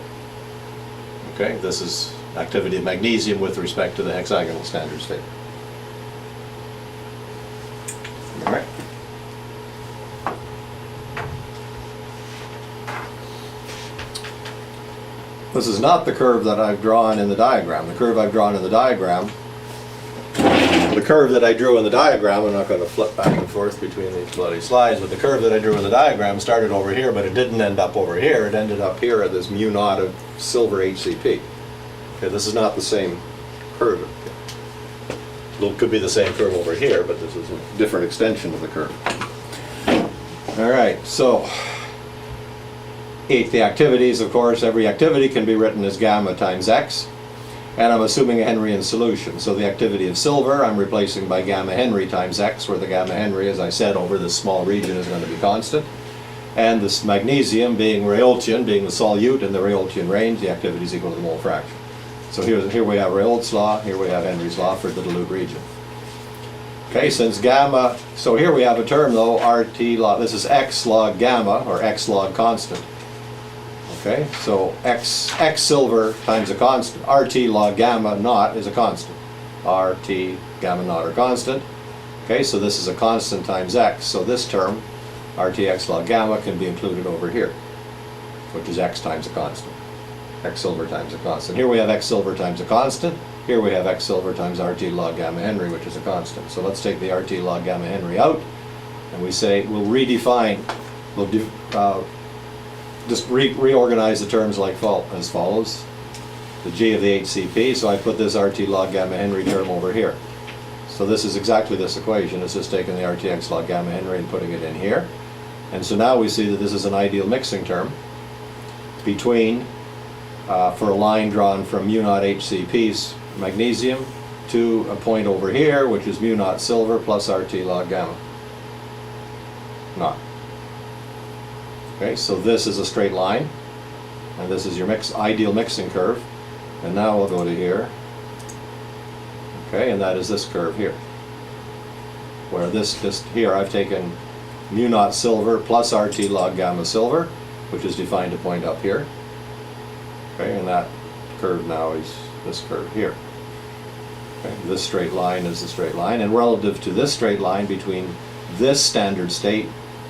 Okay, this is activity of magnesium with respect to the hexagonal standard state. All right. This is not the curve that I've drawn in the diagram. The curve I've drawn in the diagram, the curve that I drew in the diagram, I'm not going to flip back and forth between these bloody slides, but the curve that I drew in the diagram started over here, but it didn't end up over here. It ended up here at this mu naught of silver HCP. Okay, this is not the same curve. It could be the same curve over here, but this is a different extension of the curve. All right, so the activities, of course, every activity can be written as gamma times X, and I'm assuming a Henryan solution. So the activity of silver I'm replacing by gamma Henry times X, where the gamma Henry, as I said, over this small region is going to be constant. And this magnesium being Rayoltian, being the solute in the Rayoltian range, the activity is equal to the mole fraction. So here we have Raoult's law, here we have Henry's law for the dilute region. Okay, since gamma, so here we have a term though, RT log, this is X log gamma, or X log constant. Okay, so X silver times a constant, RT log gamma naught is a constant. RT gamma naught are constant. Okay, so this is a constant times X, so this term, RTX log gamma, can be included over here, which is X times a constant. X silver times a constant. Here we have X silver times a constant. Here we have X silver times RT log gamma Henry, which is a constant. So let's take the RT log gamma Henry out, and we say we'll redefine, we'll just reorganize the terms like as follows. The G of the HCP, so I put this RT log gamma Henry term over here. So this is exactly this equation. It's just taking the RTX log gamma Henry and putting it in here. And so now we see that this is an ideal mixing term between, for a line drawn from mu naught HCP's magnesium to a point over here, which is mu naught silver plus RT log gamma naught. Okay, so this is a straight line, and this is your ideal mixing curve. And now we'll go to here. Okay, and that is this curve here, where here I've taken mu naught silver plus RT log gamma silver, which is defined to point up here. Okay, and that curve now is this curve here. Okay, this straight line is the straight line, and relative to this straight line between this standard state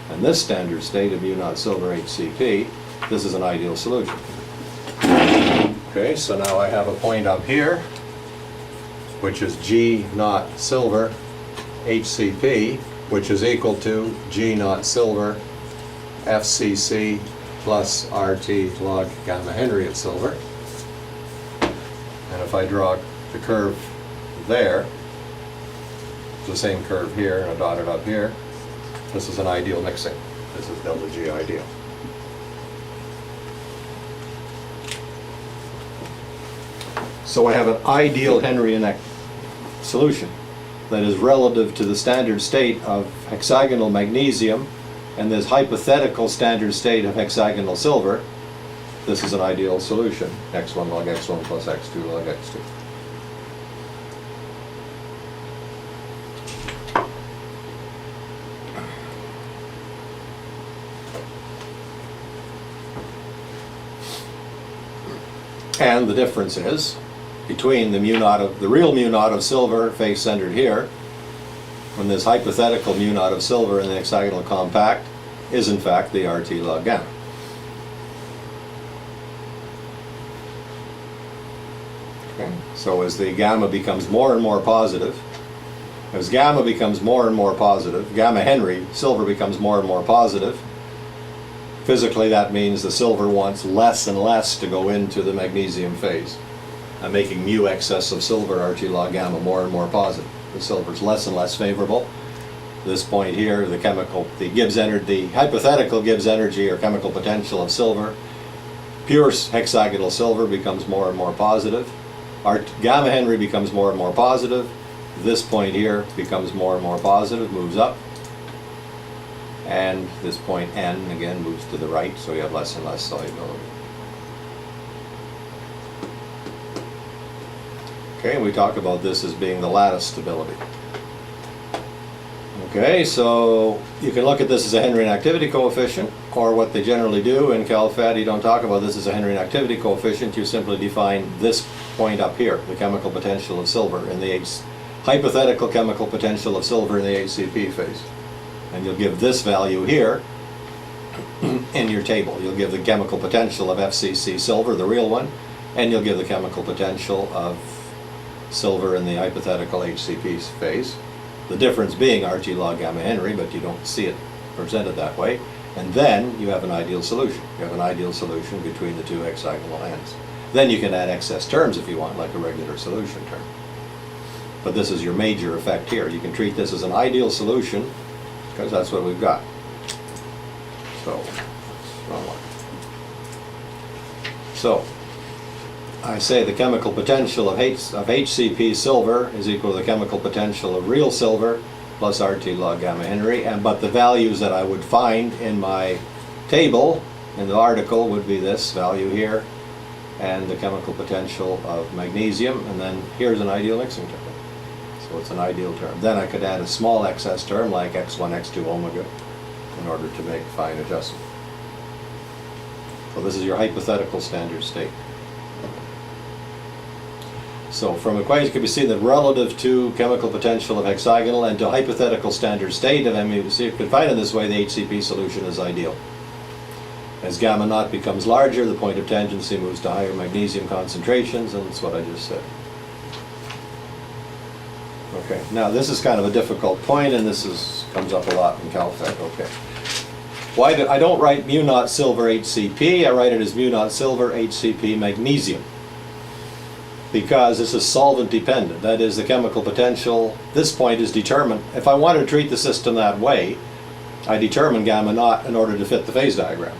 and this standard state of mu naught silver HCP, this is an ideal solution. Okay, so now I have a point up here, which is G naught silver HCP, which is equal to G naught silver FCC plus RT log gamma Henry of silver. And if I draw the curve there, it's the same curve here, and I dot it up here. This is an ideal mixing. This is delta G ideal. So I have an ideal Henryian solution that is relative to the standard state of hexagonal magnesium and this hypothetical standard state of hexagonal silver. This is an ideal solution, x1 log x1 plus x2 log x2. And the difference is between the real mu naught of silver face centered here, when this hypothetical mu naught of silver in the hexagonal compact is in fact the RT log gamma. Okay. So as the gamma becomes more and more positive, as gamma becomes more and more positive, gamma Henry, silver becomes more and more positive, physically that means the silver wants less and less to go into the magnesium phase. I'm making mu excess of silver RT log gamma more and more positive. The silver's less and less favorable. This point here, the hypothetical Gibbs energy or chemical potential of silver, pure hexagonal silver becomes more and more positive. Our gamma Henry becomes more and more positive. This point here becomes more and more positive, moves up. And this point N again moves to the right, so you have less and less solubility. Okay, we talk about this as being the lattice stability. Okay, so you can look at this as a Henryian activity coefficient, or what they generally do in CalFed, you don't talk about this as a Henryian activity coefficient, you simply define this point up here, the chemical potential of silver in the hypothetical chemical potential of silver in the HCP phase. And you'll give this value here in your table. You'll give the chemical potential of FCC silver, the real one, and you'll give the chemical potential of silver in the hypothetical HCP phase. The difference being RT log gamma Henry, but you don't see it presented that way. And then you have an ideal solution. You have an ideal solution between the two hexagonal ends. Then you can add excess terms if you want, like a regular solution term. But this is your major effect here. You can treat this as an ideal solution because that's what we've got. So, wrong one. So, I say the chemical potential of HCP silver is equal to the chemical potential of real silver plus RT log gamma Henry, but the values that I would find in my table in the article would be this value here and the chemical potential of magnesium, and then here's an ideal mixing term. So it's an ideal term. Then I could add a small excess term like x1, x2 omega in order to make fine adjustment. So this is your hypothetical standard state. So from equation it can be seen that relative to chemical potential of hexagonal and to hypothetical standard state of MUC confined in this way, the HCP solution is ideal. As gamma naught becomes larger, the point of tangency moves to higher magnesium concentrations, and that's what I just said. Okay, now this is kind of a difficult point, and this comes up a lot in CalFed. Okay. I don't write mu naught silver HCP, I write it as mu naught silver HCP magnesium. Because this is solvent dependent. That is, the chemical potential, this point is determined. If I want to treat the system that way, I determine gamma naught in order to fit the phase diagram.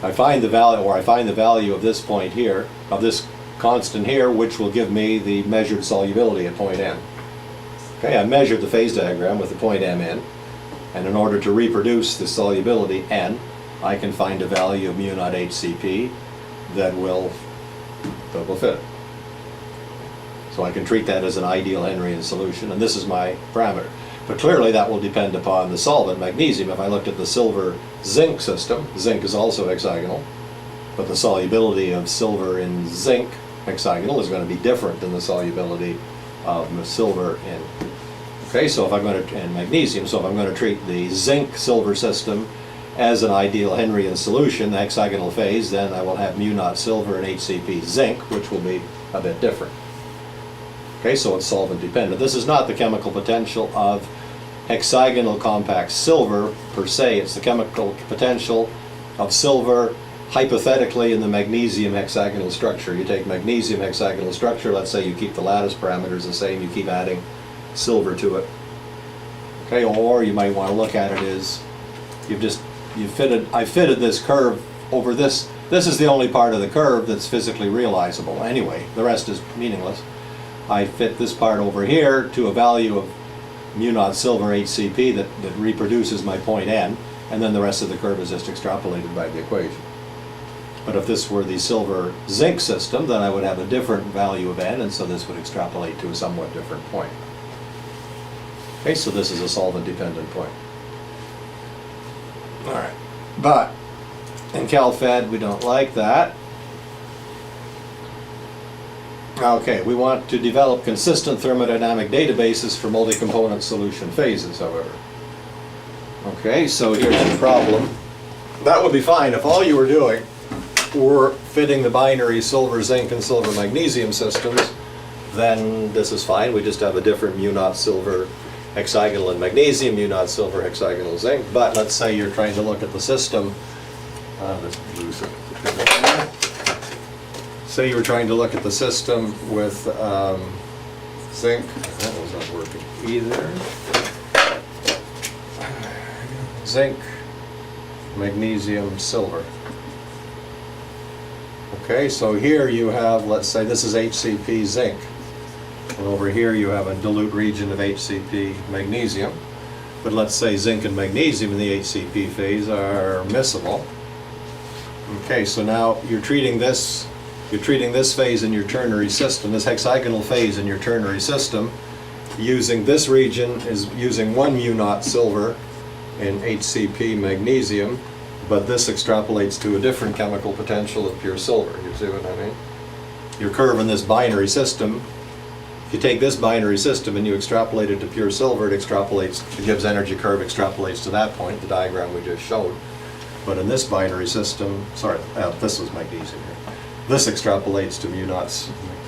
I find the value of this point here, of this constant here, which will give me the measured solubility at point M. Okay, I measured the phase diagram with the point M in, and in order to reproduce the solubility N, I can find a value of mu naught HCP that will fit it. So I can treat that as an ideal Henryan solution, and this is my parameter. But clearly that will depend upon the solvent, magnesium. If I looked at the silver-zinc system, zinc is also hexagonal, but the solubility of silver in zinc, hexagonal, is going to be different than the solubility of silver in, okay, so if I'm going to, and magnesium, so if I'm going to treat the zinc-silver system as an ideal Henryan solution, the hexagonal phase, then I will have mu naught silver and HCP zinc, which will be a bit different. Okay, so it's solvent dependent. This is not the chemical potential of hexagonal compact silver per se, it's the chemical potential of silver hypothetically in the magnesium hexagonal structure. You take magnesium hexagonal structure, let's say you keep the lattice parameters the same, you keep adding silver to it. Okay, or you might want to look at it as I fitted this curve over this. This is the only part of the curve that's physically realizable anyway. The rest is meaningless. I fit this part over here to a value of mu naught silver HCP that reproduces my point N, and then the rest of the curve is just extrapolated by the equation. But if this were the silver zinc system, then I would have a different value of N, and so this would extrapolate to a somewhat different point. Okay, so this is a solvent dependent point. All right, but in CalFed we don't like that. Okay, we want to develop consistent thermodynamic databases for multi-component solution phases, however. Okay, so here's the problem. That would be fine if all you were doing were fitting the binary silver zinc and silver magnesium systems, then this is fine. We just have a different mu naught silver hexagonal and magnesium, mu naught silver hexagonal zinc. But let's say you're trying to look at the system. Say you were trying to look at the system with zinc. That was not working either. Zinc, magnesium, silver. Okay, so here you have, let's say this is HCP zinc. And over here you have a dilute region of HCP magnesium. But let's say zinc and magnesium in the HCP phase are miscible. Okay, so now you're treating this phase in your ternary system, this hexagonal phase in your ternary system, using this region is using 1 mu naught silver in HCP magnesium, but this extrapolates to a different chemical potential of pure silver. You see what I mean? Your curve in this binary system, if you take this binary system and you extrapolate it to pure silver, it extrapolates, the Gibbs energy curve extrapolates to that point, the diagram we just showed. But in this binary system, this was magnesium here. This extrapolates to mu naught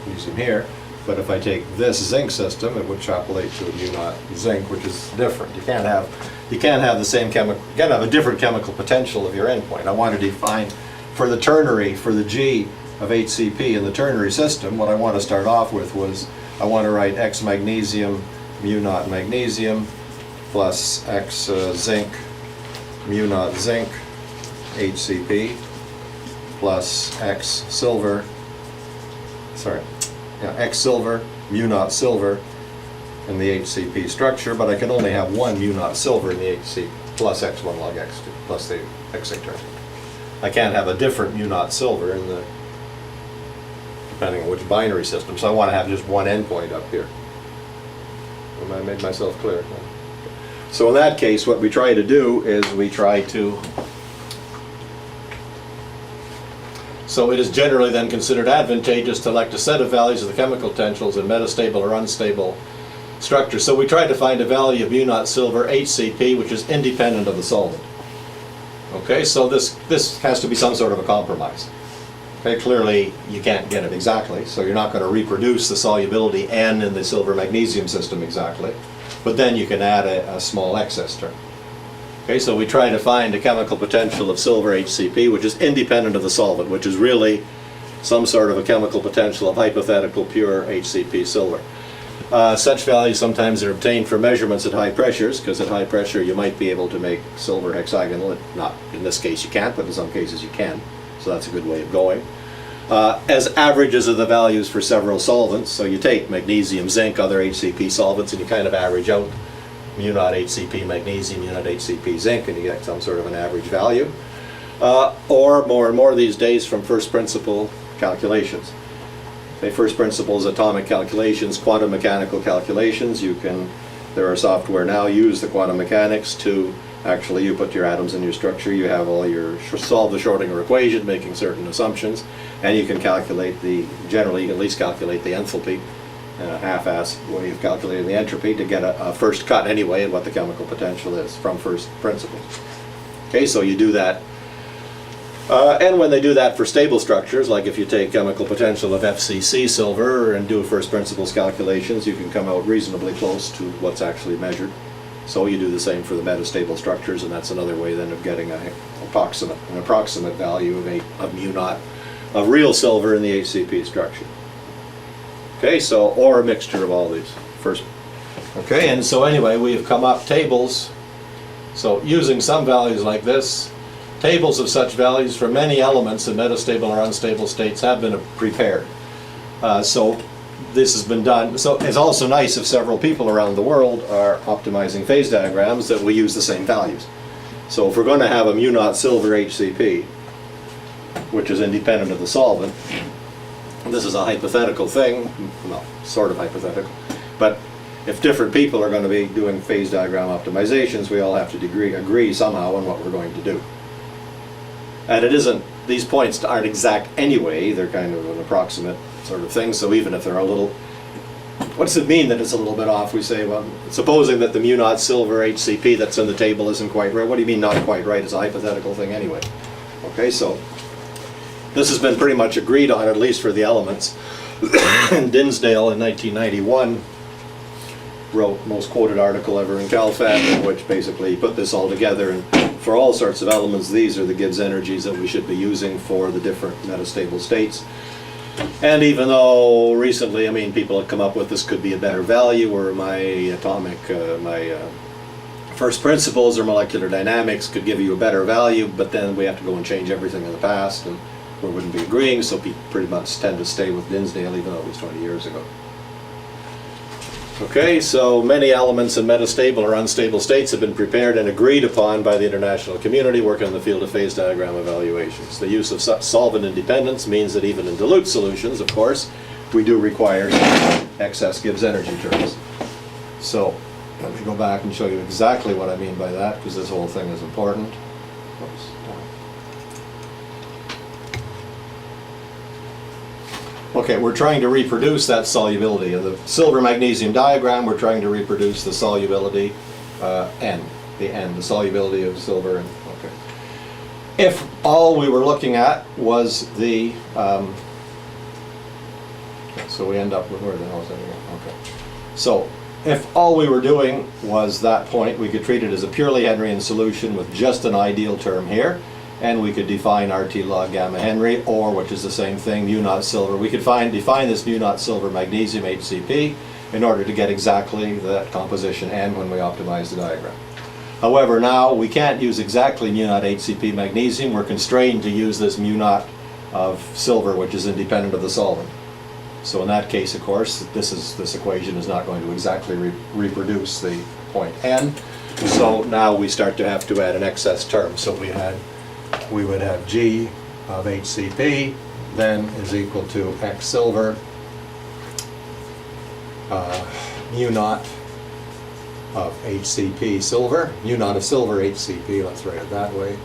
magnesium here, but if I take this zinc system, it would extrapolate to a mu naught zinc, which is different. You can't have the same chemical. You can't have a different chemical potential of your endpoint. I want to define for the ternary, for the G of HCP in the ternary system. What I want to start off with was I want to write X magnesium, mu naught magnesium, plus X zinc, mu naught zinc, HCP. Plus X silver, X silver, mu naught silver in the HCP structure, but I can only have 1 mu naught silver in the HCP plus X1 log X2 plus the X term. I can't have a different mu naught silver in the depending on which binary system. So I want to have just one endpoint up here. Have I made myself clear? So in that case, what we try to do is we try to... So it is generally then considered advantageous to elect a set of values of the chemical potentials in metastable or unstable structures. So we try to find a value of mu naught silver HCP which is independent of the solvent. Okay, so this has to be some sort of a compromise. Okay, clearly you can't get it exactly, so you're not going to reproduce the solubility N in the silver magnesium system exactly, but then you can add a small excess term. Okay, so we try to find a chemical potential of silver HCP which is independent of the solvent, which is really some sort of a chemical potential of hypothetical pure HCP silver. Such values sometimes are obtained from measurements at high pressures, because at high pressure you might be able to make silver hexagonal. Not in this case you can't, but in some cases you can. So that's a good way of going. As averages of the values for several solvents, so you take magnesium, zinc, other HCP solvents, and you kind of average out mu naught HCP magnesium, mu naught HCP zinc, and you get some sort of an average value. Or more and more these days from first principle calculations. Say first principles atomic calculations, quantum mechanical calculations. There are software now use the quantum mechanics to actually, you put your atoms in your structure, you have all your, solve the Schrodinger equation, making certain assumptions, and you can calculate generally you can at least calculate the enthalpy, half-ass way of calculating the entropy to get a first cut anyway at what the chemical potential is from first principles. Okay, so you do that. And when they do that for stable structures, like if you take chemical potential of FCC silver and do first principles calculations, you can come out reasonably close to what's actually measured. So you do the same for the metastable structures, and that's another way then of getting an approximate value of mu naught of real silver in the HCP structure. Okay, so, or a mixture of all these. Okay, and so anyway, we have come up tables. So using some values like this, tables of such values for many elements in metastable or unstable states have been prepared. So this has been done. So it's also nice if several people around the world are optimizing phase diagrams that we use the same values. So if we're going to have a mu naught silver HCP, which is independent of the solvent, this is a hypothetical thing, well, sort of hypothetical, but if different people are going to be doing phase diagram optimizations, we all have to agree somehow on what we're going to do. And it isn't, these points aren't exact anyway, they're kind of an approximate sort of thing, so even if they're a little, what does it mean that it's a little bit off? We say, well, supposing that the mu naught silver HCP that's in the table isn't quite right. What do you mean not quite right? It's a hypothetical thing anyway. Okay, so this has been pretty much agreed on, at least for the elements. And Dinsdale in 1991 wrote most quoted article ever in CalFat, in which basically he put this all together, and for all sorts of elements, these are the Gibbs energies that we should be using for the different metastable states. And even though recently, I mean, people have come up with this could be a better value, or my first principles or molecular dynamics could give you a better value, but then we have to go and change everything in the past, and we wouldn't be agreeing, so people pretty much tend to stay with Dinsdale, even though it was 20 years ago. Okay, so many elements in metastable or unstable states have been prepared and agreed upon by the international community working in the field of phase diagram evaluations. The use of solvent independence means that even in dilute solutions, of course, we do require excess Gibbs energy terms. So let me go back and show you exactly what I mean by that, because this whole thing is important. Oops. Okay, we're trying to reproduce that solubility. In the silver magnesium diagram, we're trying to reproduce the solubility N, the solubility of silver. Okay. If all we were looking at was the, so we end up with, where the hell is that again? Okay. So if all we were doing was that point, we could treat it as a purely Henryan solution with just an ideal term here. And we could define RT log gamma Henry, or, which is the same thing, mu naught silver. We could define this mu naught silver magnesium HCP in order to get exactly that composition N when we optimize the diagram. However, now we can't use exactly mu naught HCP magnesium. We're constrained to use this mu naught of silver, which is independent of the solvent. So in that case, of course, this equation is not going to exactly reproduce the point N. So now we start to have to add an excess term. So we would have G of HCP then is equal to X silver mu naught of HCP silver, mu naught of silver HCP, let's write it that way,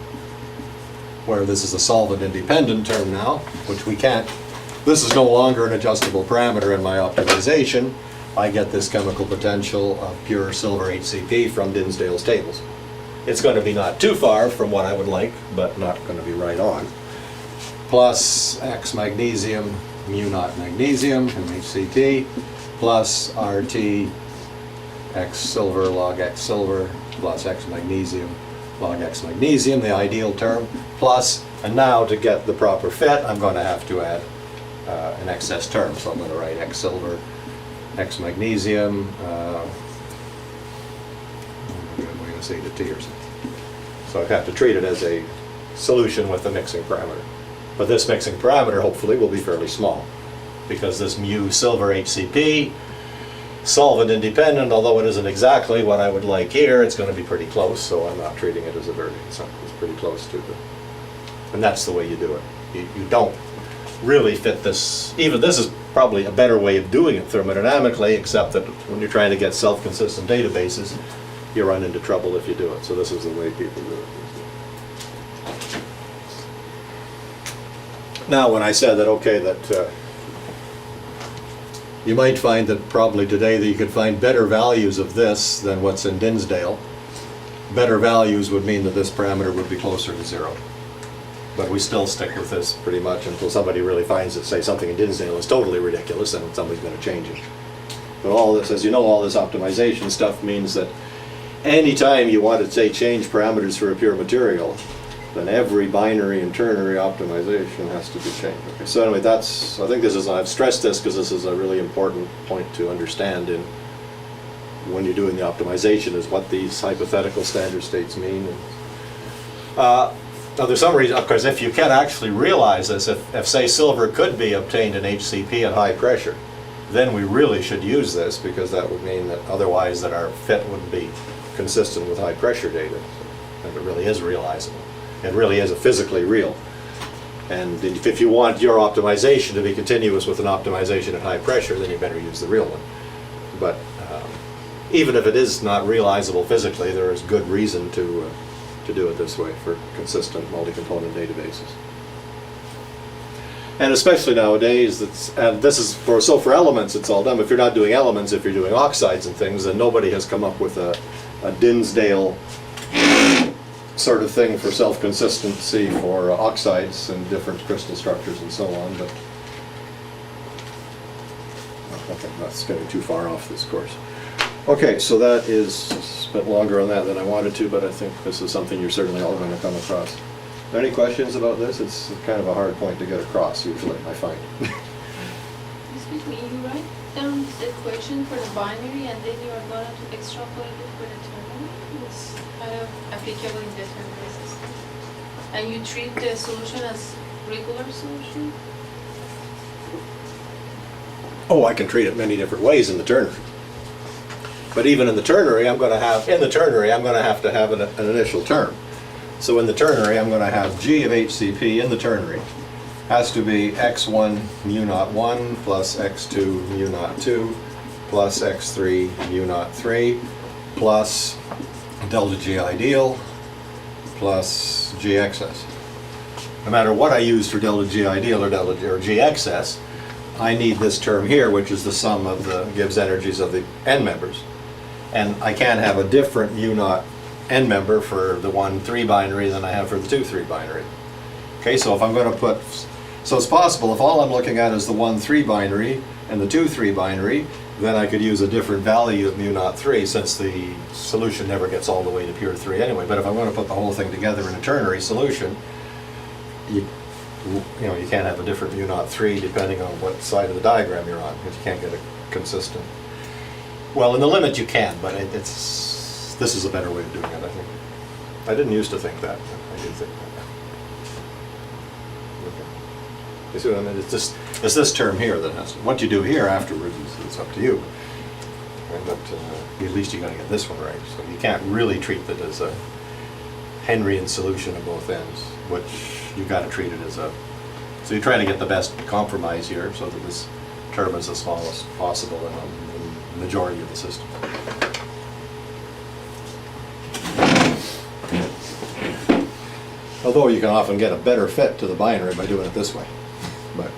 where this is a solvent independent term now, which we can't, this is no longer an adjustable parameter in my optimization. I get this chemical potential of pure silver HCP from Dinsdale's tables. It's going to be not too far from what I would like, but not going to be right on. Plus X magnesium, mu naught magnesium from HCP, plus RT X silver log X silver, plus X magnesium log X magnesium, the ideal term, plus, and now to get the proper fit, I'm going to have to add an excess term. So I'm going to write X silver, X magnesium, I'm going to say to T or something. So I have to treat it as a solution with a mixing parameter. But this mixing parameter hopefully will be fairly small, because this mu silver HCP, solvent independent, although it isn't exactly what I would like here, it's going to be pretty close, so I'm not treating it as a verdict. It's pretty close to the, and that's the way you do it. You don't really fit this, even this is probably a better way of doing it thermodynamically, except that when you're trying to get self-consistent databases, you run into trouble if you do it. So this is the way people do it. Now, when I said that, okay, that you might find that probably today that you could find better values of this than what's in Dinsdale. Better values would mean that this parameter would be closer to 0. But we still stick with this pretty much until somebody really finds that, say, something in Dinsdale is totally ridiculous, and somebody's going to change it. But all this, as you know, all this optimization stuff means that anytime you want to, say, change parameters for a pure material, then every binary and ternary optimization has to be changed. Okay, so anyway, that's, I think this is, I've stressed this because this is a really important point to understand in when you're doing the optimization, is what these hypothetical standard states mean. Now there's some reason, of course, if you can actually realize this, if say silver could be obtained in HCP at high pressure, then we really should use this, because that would mean that otherwise that our fit wouldn't be consistent with high pressure data. And it really is realizable. It really is a physically real. And if you want your optimization to be continuous with an optimization at high pressure, then you better use the real one. But even if it is not realizable physically, there is good reason to do it this way for consistent multi-component databases. And especially nowadays, and this is for elements it's all done. But if you're not doing elements, if you're doing oxides and things, then nobody has come up with a Dinsdale sort of thing for self-consistency for oxides and different crystal structures and so on. But okay, that's getting too far off this course. Okay, so that is, spent longer on that than I wanted to, but I think this is something you're certainly all going to come across. Are there any questions about this? It's kind of a hard point to get across usually, I find. Excuse me, you write down the equation for the binary and then you are going to extrapolate it for the ternary? It's kind of applicable in different cases. And you treat the solution as regular solution? Oh, I can treat it many different ways in the ternary. But even in the ternary, I'm going to have to have an initial term. So in the ternary, I'm going to have G of HCP in the ternary has to be x1 mu naught 1 plus x2 mu naught 2 plus x3 mu naught 3 plus delta G ideal plus G excess. No matter what I use for delta G ideal or G excess, I need this term here, which is the sum of the Gibbs energies of the n members. And I can't have a different mu naught n member for the 1,3 binary than I have for the 2,3 binary. Okay, so if I'm going to put, so it's possible if all I'm looking at is the 1,3 binary and the 2,3 binary, then I could use a different value of mu naught 3, since the solution never gets all the way to pure 3 anyway. But if I'm going to put the whole thing together in a ternary solution, you can't have a different mu naught 3 depending on what side of the diagram you're on, because you can't get a consistent. Well, in the limit you can, but this is a better way of doing it, I think. I didn't used to think that, but I do think that. Okay. You see what I mean? It's this term here that has to, what you do here afterwards is up to you. But at least you got to get this one right. So you can't really treat it as a Henryan solution of both ends, which you got to treat it as a So you're trying to get the best compromise here so that this term is the smallest possible in the majority of the system. Although you can often get a better fit to the binary by doing it this way. But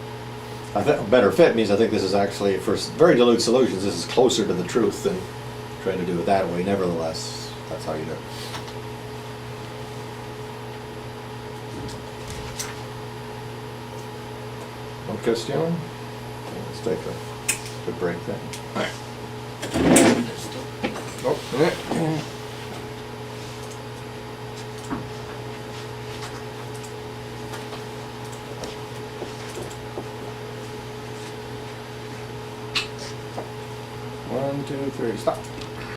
a better fit means I think this is actually, for very dilute solutions, this is closer to the truth than trying to do it that way. Nevertheless, that's how you do it. No question? Let's take a good break then. Oh. 1, 2, 3, stop.